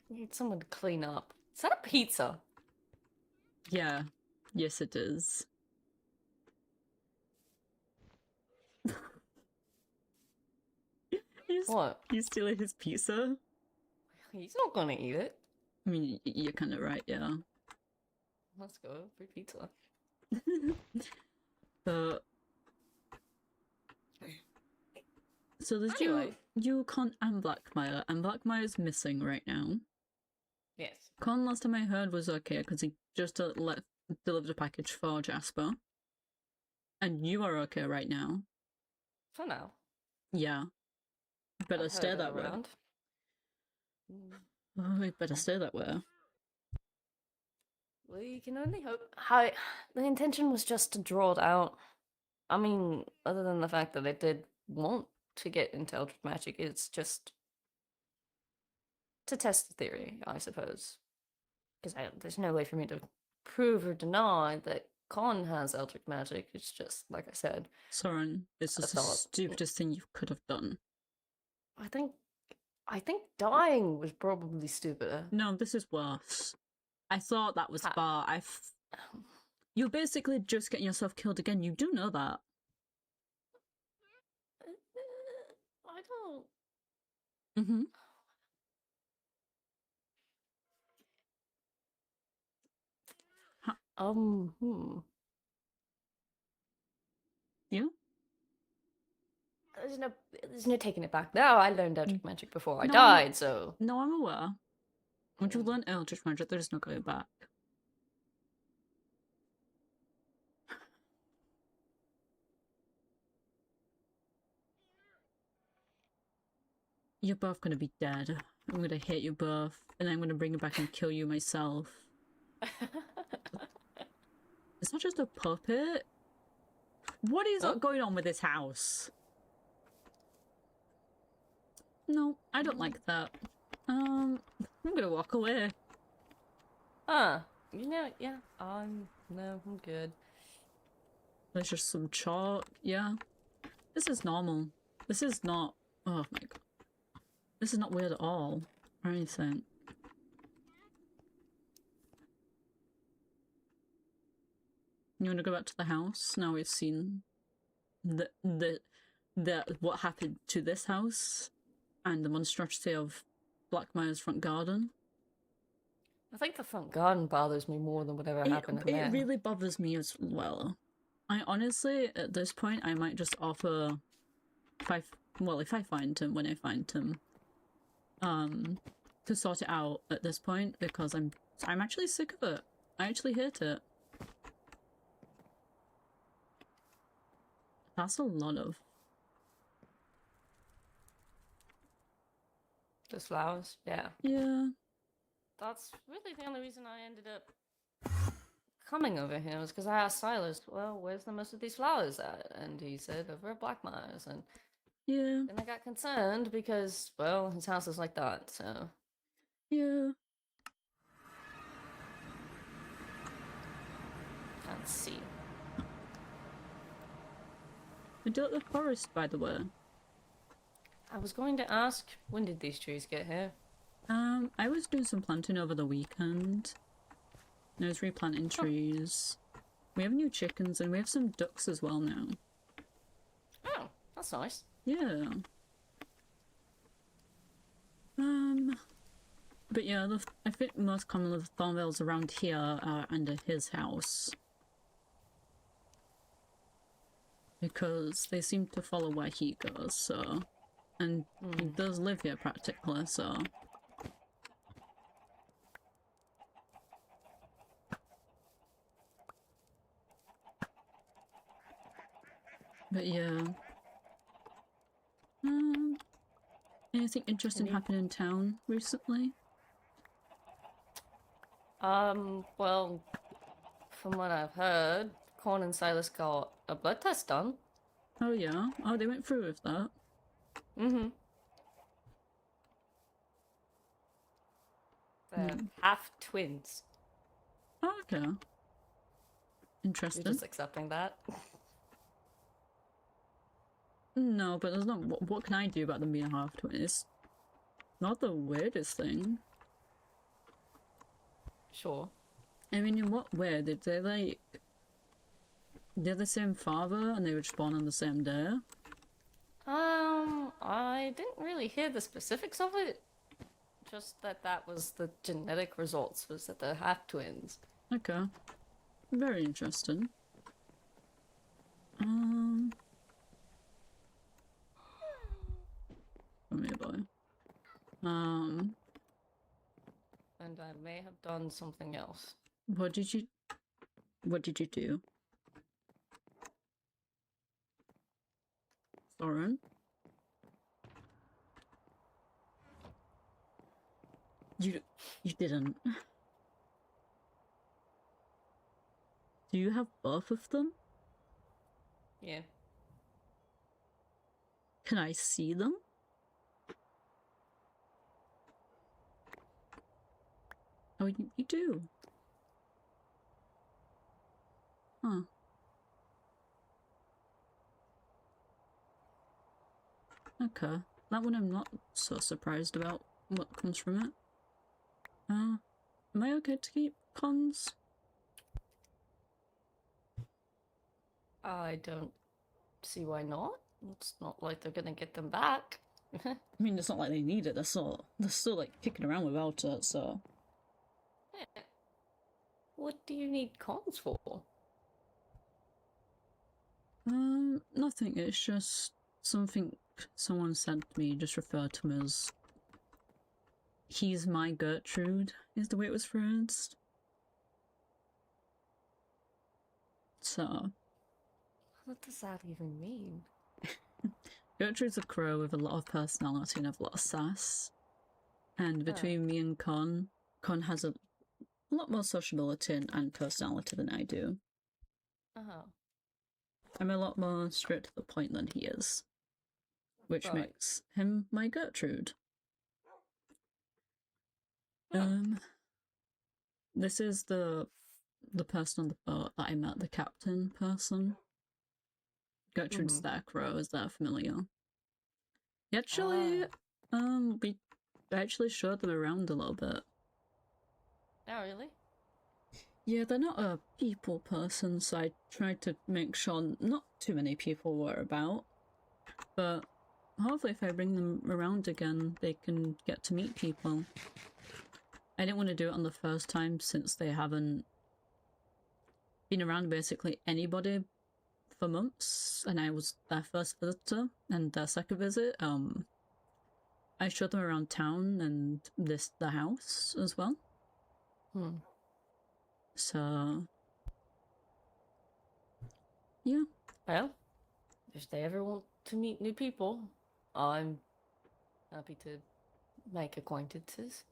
Speaker 3: Need someone to clean up. Is that a pizza?
Speaker 1: Yeah. Yes, it is.
Speaker 3: What?
Speaker 1: You stealing his pizza?
Speaker 3: He's not gonna eat it.
Speaker 1: I mean, you're kind of right, yeah.
Speaker 3: Let's go. Free pizza.
Speaker 1: So there's
Speaker 3: Anyway.
Speaker 1: you, Con, and Blackmire, and Blackmire's missing right now.
Speaker 3: Yes.
Speaker 1: Con, last time I heard, was okay because he just delivered a package for Jasper. And you are okay right now.
Speaker 3: For now.
Speaker 1: Yeah. Better
Speaker 3: I've
Speaker 1: stay
Speaker 3: heard
Speaker 1: that
Speaker 3: her
Speaker 1: way.
Speaker 3: around.
Speaker 1: Oh, we better stay that way.
Speaker 3: We can only hope. The intention was just to draw it out. I mean, other than the fact that I did want to get into Eldritch Magic, it's just to test the theory, I suppose. Because there's no way for me to prove or deny that Con has Eldritch Magic. It's just, like I said.
Speaker 1: Soren, it's just the stupidest thing you could have done.
Speaker 3: I think dying was probably stupider.
Speaker 1: No, this is worse. I thought that was far. You're basically just getting yourself killed again. You do know that.
Speaker 3: I don't.
Speaker 1: Mm-hmm. Yeah?
Speaker 3: There's no taking it back. No, I learned Eldritch Magic before I
Speaker 1: No,
Speaker 3: died, so.
Speaker 1: No, I'm aware. Once you learn Eldritch Magic, there's no going back. You're both gonna be dead. I'm gonna hit you both, and I'm gonna bring you back and kill you myself. It's not just a puppet. What is going on with this house? No, I don't like that. I'm gonna walk away.
Speaker 3: You know, yeah, no, I'm good.
Speaker 1: There's just some chalk, yeah. This is normal. This is not, oh my god. This is not weird at all, or anything. You wanna go back to the house? Now we've seen what happened to this house and the monstrosity of Blackmire's front garden.
Speaker 3: I think the front garden bothers me more than whatever happened in there.
Speaker 1: It really bothers me as well. I honestly, at this point, I might just offer, if I find him, when I find him, to sort it out at this point, because I'm actually sick of it. I actually hate it. That's a lot of...
Speaker 3: Just flowers? Yeah.
Speaker 1: Yeah.
Speaker 3: That's really the only reason I ended up coming over here was because I asked Silas, well, where's the most of these flowers at? And he said, over at Blackmire's. And
Speaker 1: yeah.
Speaker 3: then I got concerned because, well, his house is like that, so.
Speaker 1: Yeah.
Speaker 3: Let's see.
Speaker 1: We do the forest, by the way.
Speaker 3: I was going to ask, when did these trees get here?
Speaker 1: I was doing some planting over the weekend. I was replanting trees. We have new chickens and we have some ducks as well now.
Speaker 3: Oh, that's nice.
Speaker 1: Yeah. But yeah, I think most commonly the thornbills around here are under his house. because they seem to follow where he goes, so... And he does live here practically, so... But yeah... anything interesting happened in town recently?
Speaker 3: Well, from what I've heard, Corn and Silas got a blood test done.
Speaker 1: Oh yeah? Oh, they went through with that?
Speaker 3: Mm-hmm. They're half twins.
Speaker 1: Oh, okay.
Speaker 3: You're
Speaker 1: Interesting.
Speaker 3: just accepting that?
Speaker 1: No, but there's not... What can I do about them being half twins? Not the weirdest thing.
Speaker 3: Sure.
Speaker 1: I mean, in what way? Did they, like... They're the same father and they were just born on the same day?
Speaker 3: I didn't really hear the specifics of it. Just that was the genetic results, was that they're half twins.
Speaker 1: Okay. Very interesting. Come here, boy.
Speaker 3: And I may have done something else.
Speaker 1: What did you do? Thorin? You didn't. Do you have both of them?
Speaker 3: Yeah.
Speaker 1: Can I see them? Oh, you do? Huh. Okay. That one I'm not so surprised about what comes from it. Am I okay to keep cons?
Speaker 3: I don't see why not. It's not like they're gonna get them back.
Speaker 1: I mean, it's not like they need it. They're still like kicking around without it. So.
Speaker 3: What do you need cons for?
Speaker 1: Nothing. It's just something someone said to me. Just referred to him as. He's my Gertrude, is the way it was phrased. So.
Speaker 3: What does that even mean?
Speaker 1: Gertrude's a crow with a lot of personality and a lot of sass. And between me and Con has a lot more sociability and personality than I do.
Speaker 3: Oh.
Speaker 1: I'm a lot more straight to the point than he is. Which
Speaker 3: Right.
Speaker 1: makes him my Gertrude. This is the person on the boat that I met, the captain person. Gertrude's their crow, is that familiar? Actually, we actually showed them around a little bit.
Speaker 3: Oh, really?
Speaker 1: Yeah, they're not a people person, so I tried to make sure not too many people were about. But hopefully if I bring them around again, they can get to meet people. I didn't want to do it on the first time since they haven't been around basically anybody for months, and I was their first visitor and their second visit. I showed them around town and the house as well. So yeah.
Speaker 3: Well, if they ever want to meet new people, I'm happy to make acquaintances.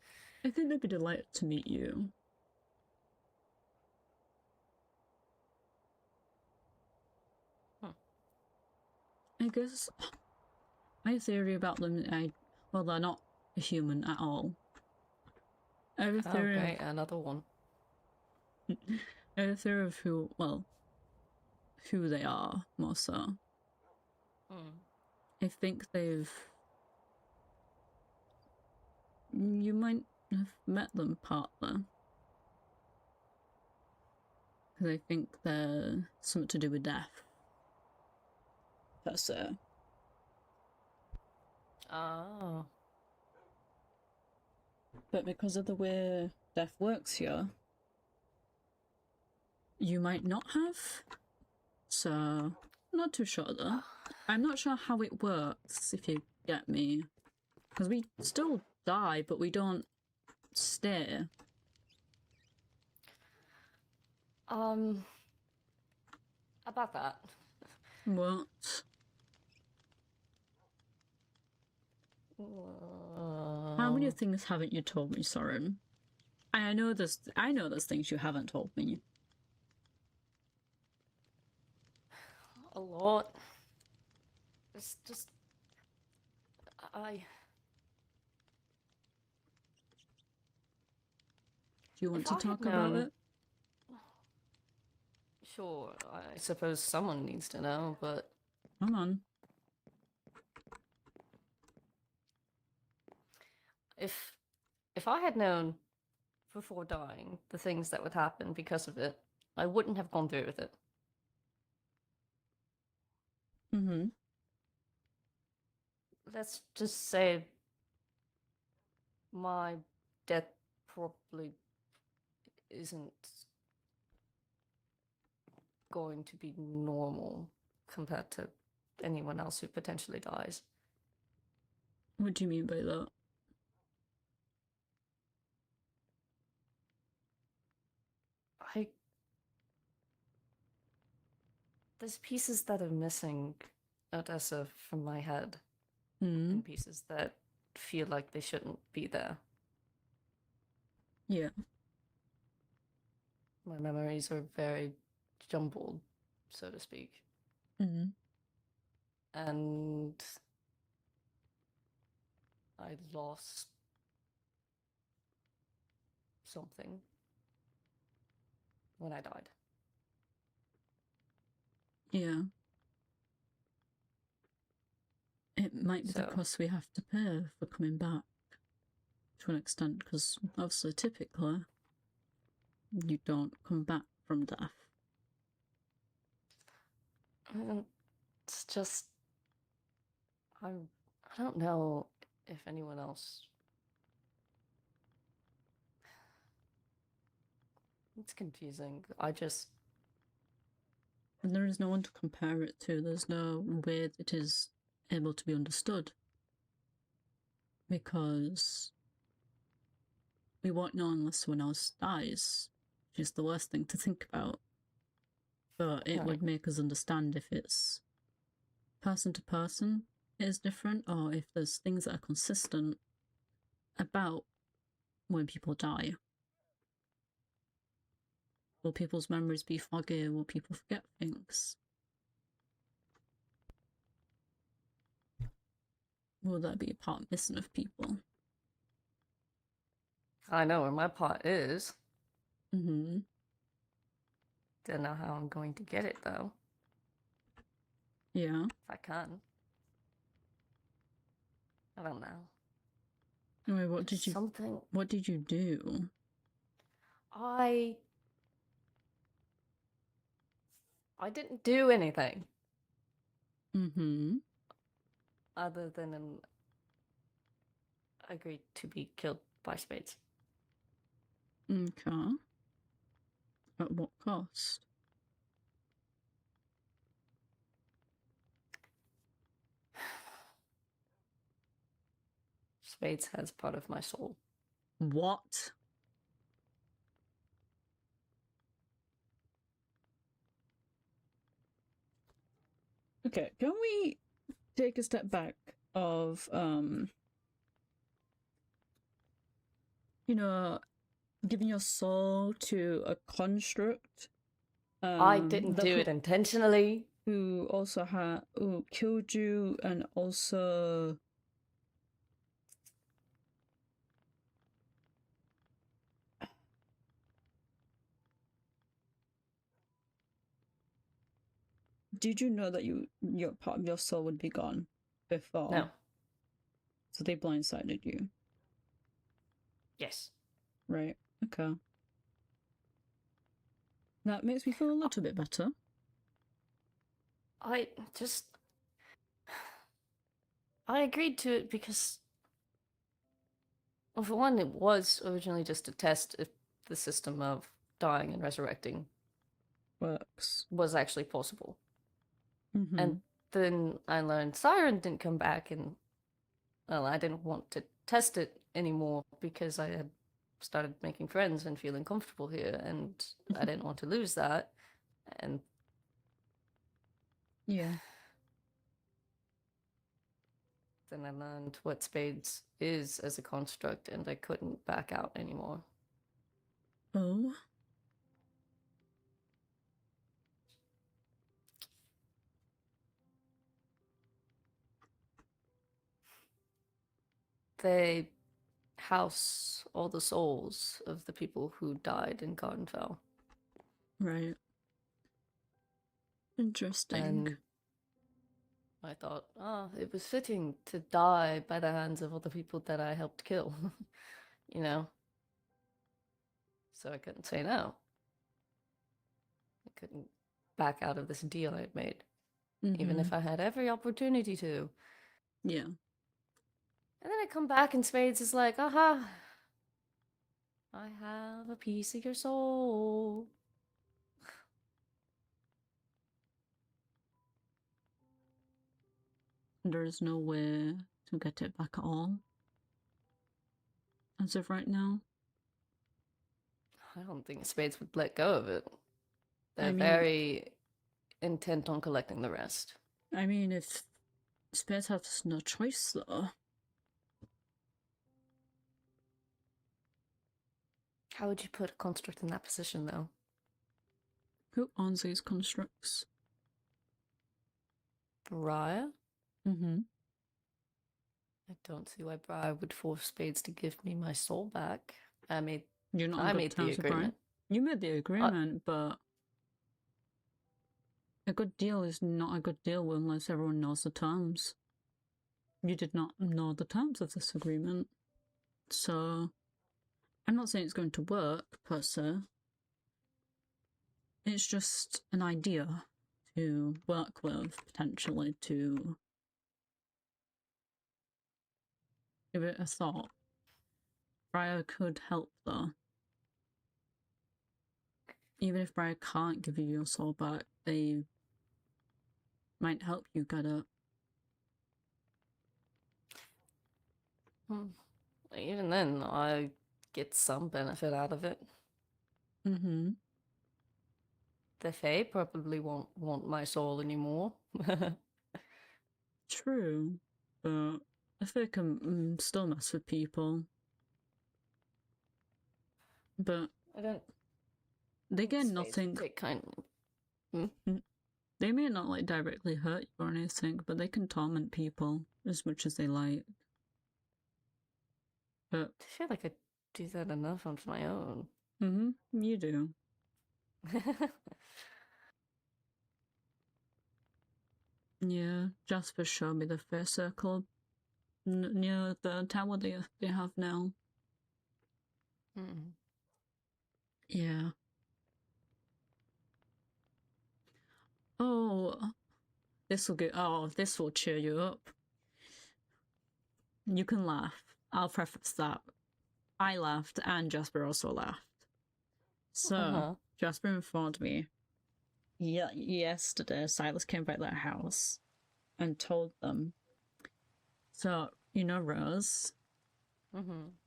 Speaker 1: I think they'd be delighted to meet you. I guess my theory about them, well, they're not a human at all. I have a theory
Speaker 3: Okay, another one.
Speaker 1: I have a theory of who they are, more so. I think you might have met them partly. Because I think they're something to do with death. Per se.
Speaker 3: Oh.
Speaker 1: But because of the way death works here, you might not have. So not too sure though. I'm not sure how it works, if you get me. Because we still die, but we don't stay.
Speaker 3: About that.
Speaker 1: What? How many things haven't you told me, Soren? I know there's things you haven't told me.
Speaker 3: A lot. It's just... I...
Speaker 1: Do you want
Speaker 3: If
Speaker 1: to
Speaker 3: I had
Speaker 1: talk about
Speaker 3: known-
Speaker 1: it?
Speaker 3: Sure, I suppose someone needs to know, but...
Speaker 1: Come on.
Speaker 3: If I had known before dying the things that would happen because of it, I wouldn't have gone through with it.
Speaker 1: Mm-hmm.
Speaker 3: Let's just say my death probably isn't going to be normal compared to anyone else who potentially dies.
Speaker 1: What do you mean by that?
Speaker 3: There's pieces that are missing, Odessa, from my head,
Speaker 1: Mm.
Speaker 3: and pieces that feel like they shouldn't be there.
Speaker 1: Yeah.
Speaker 3: My memories are very jumbled, so to speak.
Speaker 1: Mm.
Speaker 3: And I lost something when I died.
Speaker 1: Yeah. It might be the
Speaker 3: So-
Speaker 1: cost we have to pay for coming back to an extent, because obviously, typically, you don't come back from death.
Speaker 3: And it's just... I don't know if anyone else... It's confusing.
Speaker 1: And there is no one to compare it to. There's no way that it is able to be understood. Because we won't know unless someone else dies, which is the worst thing to think about. But it would make us understand if it's person to person, it is different, or if there's things that are consistent about when people die. Will people's memories be foggy? Will people forget things? Will there be a part missing of people?
Speaker 3: I know where my pot is.
Speaker 1: Mm-hmm.
Speaker 3: Don't know how I'm going to get it, though.
Speaker 1: Yeah.
Speaker 3: If I can. I don't know.
Speaker 1: Anyway, what did you do?
Speaker 3: I didn't do anything
Speaker 1: Mm-hmm.
Speaker 3: other than agree to be killed by spades.
Speaker 1: Okay. At what cost?
Speaker 3: Spades has part of my soul.
Speaker 1: What? Okay, can we take a step back of giving your soul to a construct?
Speaker 3: I didn't do it intentionally.
Speaker 1: Who also who killed you, and also did you know that your part of your soul would be gone before?
Speaker 3: No.
Speaker 1: So they blindsided you.
Speaker 3: Yes.
Speaker 1: Right. Okay. That makes me feel a little bit better.
Speaker 3: I agreed to it because, well, for one, it was originally just to test if the system of dying and resurrecting
Speaker 1: Works.
Speaker 3: was actually possible. And then I learned Siren didn't come back, and well, I didn't want to test it anymore because I had started making friends and feeling comfortable here, and I didn't want to lose that. And
Speaker 1: Yeah.
Speaker 3: then I learned what Spades is as a construct, and I couldn't back out anymore.
Speaker 1: Oh.
Speaker 3: They house all the souls of the people who died in Gardenfell.
Speaker 1: Right. Interesting.
Speaker 3: And I thought, it was fitting to die by the hands of all the people that I helped kill, you know? So I couldn't say no. I couldn't back out of this deal I'd made, even if I had every opportunity to.
Speaker 1: Yeah.
Speaker 3: And then I come back and Spades is like, aha, I have a piece of your soul.
Speaker 1: There's no way to get it back at all. As of right now.
Speaker 3: I don't think Spades would let go of it. They're
Speaker 1: I mean-
Speaker 3: very intent on collecting the rest.
Speaker 1: I mean, if Spades has no choice, though.
Speaker 3: How would you put a construct in that position, though?
Speaker 1: Who owns these constructs?
Speaker 3: Briar?
Speaker 1: Mm-hmm.
Speaker 3: I don't see why Briar would force Spades to give me my soul back.
Speaker 1: You're not
Speaker 3: I
Speaker 1: on
Speaker 3: made
Speaker 1: good
Speaker 3: the
Speaker 1: terms with Brian.
Speaker 3: agreement.
Speaker 1: You made the agreement, but a good deal is not a good deal unless everyone knows the terms. You did not know the terms of this agreement. So, I'm not saying it's going to work, per se. It's just an idea to work with, potentially, to give it a thought. Briar could help, though. Even if Briar can't give you your soul back, they might help you get it.
Speaker 3: Even then, I get some benefit out of it.
Speaker 1: Mm-hmm.
Speaker 3: The Fae probably won't want my soul anymore.
Speaker 1: True, but if they can still mess with people. But
Speaker 3: I don't.
Speaker 1: they get
Speaker 3: Spades
Speaker 1: nothing.
Speaker 3: take kind.
Speaker 1: They may not like directly hurt you or anything, but they can torment people as much as they like. But
Speaker 3: I feel like I do that enough on my own.
Speaker 1: you do. Yeah, Jasper showed me the fair circle near the tower they have now. Yeah. Oh, this will cheer you up. You can laugh. I'll preface that. I laughed and Jasper also laughed. So, Jasper informed me. Yeah, yesterday Silas came back to their house and told them. So, you know Rose?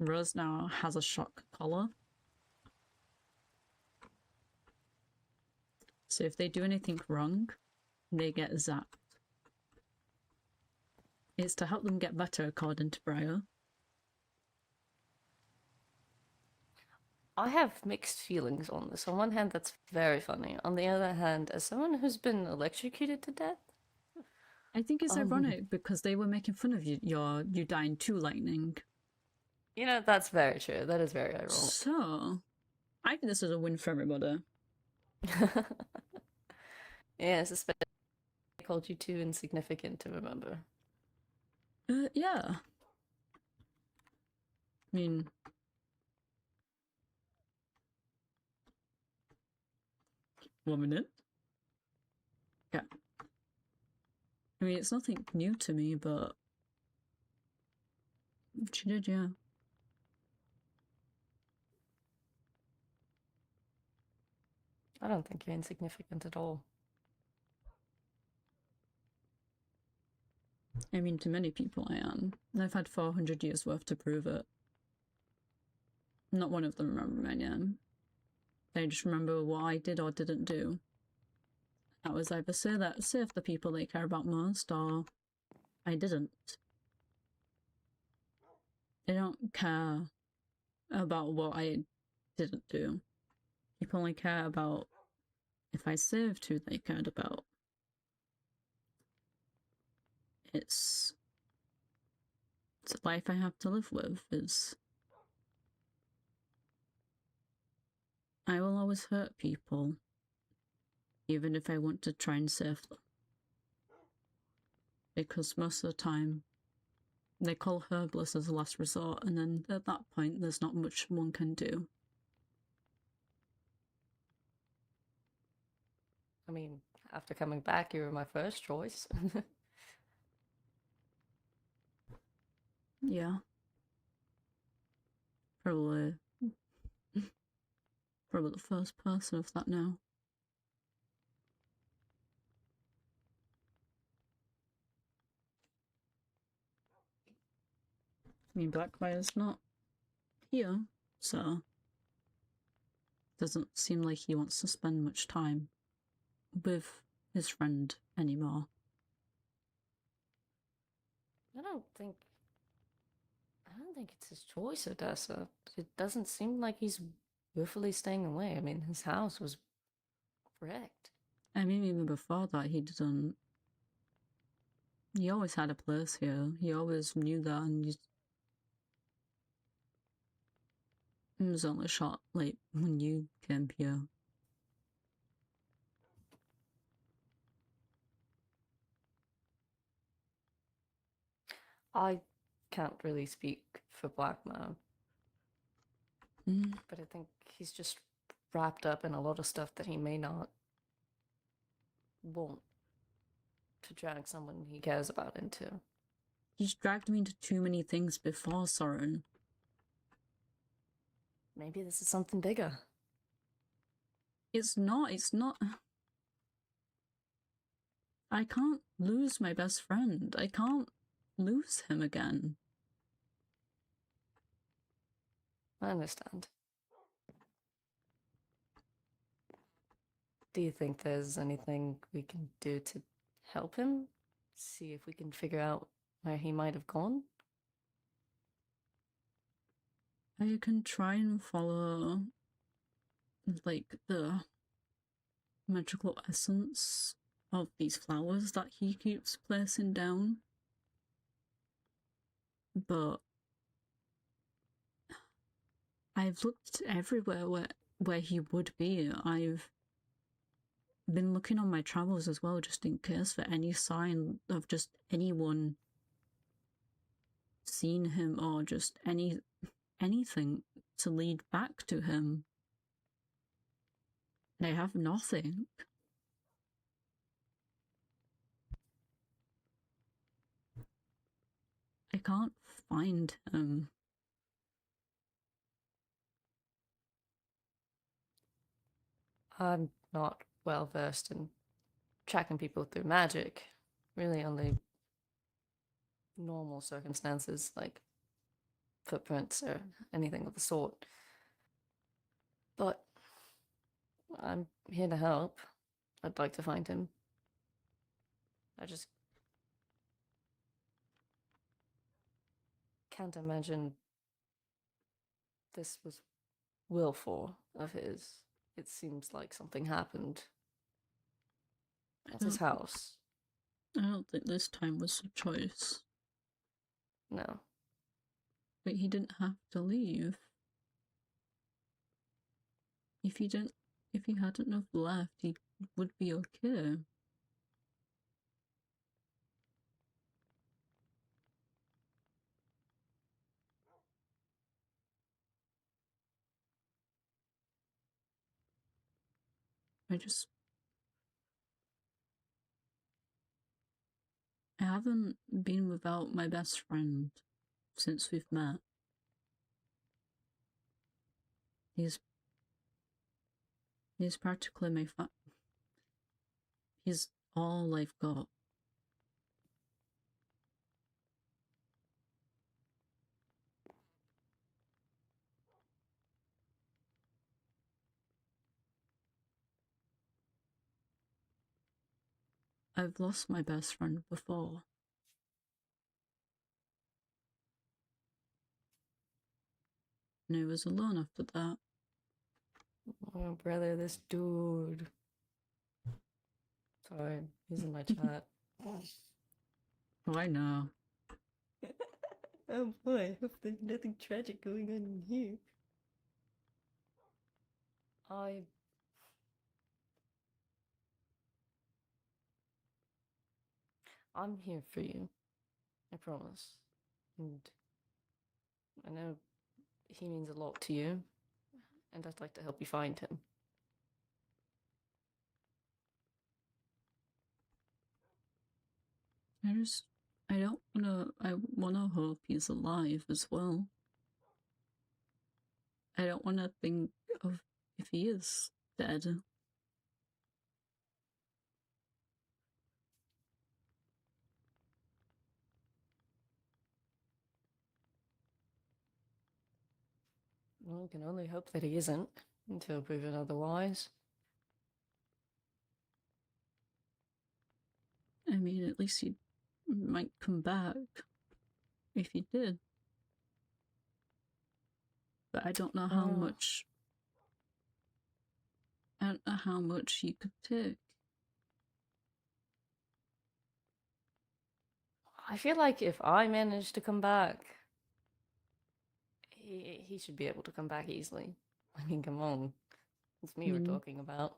Speaker 1: Rose now has a shock collar. So if they do anything wrong, they get zapped. It's to help them get better, according to Briar.
Speaker 3: I have mixed feelings on this. On one hand, that's very funny. On the other hand, as someone who's been electrocuted to death,
Speaker 1: I think it's ironic because they were making fun of you dying to lightning.
Speaker 3: you know, that's very true. That is very ironic.
Speaker 1: So, I think this is a win for everybody.
Speaker 3: Yeah, I suspect I called you too insignificant to remember.
Speaker 1: Yeah. I mean, one minute. Yeah. I mean, it's nothing new to me, but she did, yeah.
Speaker 3: I don't think you're insignificant at all.
Speaker 1: I mean, to many people I am. I've had 400 years worth to prove it. Not one of them remember my name. They just remember what I did or didn't do. That was either save the people they care about most, or I didn't. They don't care about what I didn't do. People only care about if I saved who they cared about. It's a life I have to live with. I will always hurt people, even if I want to try and save them. Because most of the time, they call Herbalist as a last resort, and then at that point, there's not much one can do.
Speaker 3: I mean, after coming back, you were my first choice.
Speaker 1: Yeah. Probably the first person of that now. I mean, Blackfire's not here, so doesn't seem like he wants to spend much time with his friend anymore.
Speaker 3: I don't think it's his choice, Odessa. It doesn't seem like he's willfully staying away. I mean, his house was wrecked.
Speaker 1: I mean, even before that, he didn't. He always had a place here. He always knew that, and he was only shot late when you came here.
Speaker 3: I can't really speak for Black Man, but I think he's just wrapped up in a lot of stuff that he may not want to drag someone he cares about into.
Speaker 1: He's dragged me into too many things before, Soren.
Speaker 3: Maybe this is something bigger.
Speaker 1: It's not. I can't lose my best friend. I can't lose him again.
Speaker 3: I understand. Do you think there's anything we can do to help him? See if we can figure out where he might have gone?
Speaker 1: I can try and follow, like, the magical essence of these flowers that he keeps placing down. But I've looked everywhere where he would be. I've been looking on my travels as well, just in case, for any sign of just anyone seen him or just anything to lead back to him. And I have nothing. I can't find him.
Speaker 3: I'm not well versed in tracking people through magic. Really only normal circumstances like footprints or anything of the sort. But I'm here to help. I'd like to find him. I just can't imagine this was willful of his. It seems like something happened at his house.
Speaker 1: I don't think this time was a choice.
Speaker 3: No.
Speaker 1: But he didn't have to leave. If he hadn't have left, he would be okay. I haven't been without my best friend since we've met. He's practically my he's all I've got. I've lost my best friend before. And I was alone after that.
Speaker 3: Oh, brother, this dude. Sorry, he's in my chat.
Speaker 1: Oh, I know.
Speaker 3: Oh boy, I hope there's nothing tragic going on in here. I'm here for you. I promise. And I know he means a lot to you, and I'd like to help you find him.
Speaker 1: I wanna hope he's alive as well. I don't wanna think of if he is dead.
Speaker 3: Well, we can only hope that he isn't, until proven otherwise.
Speaker 1: I mean, at least he might come back if he did. But I don't know how much. I don't know how much he could take.
Speaker 3: I feel like if I manage to come back, he should be able to come back easily. I mean, come on. It's me we're talking about.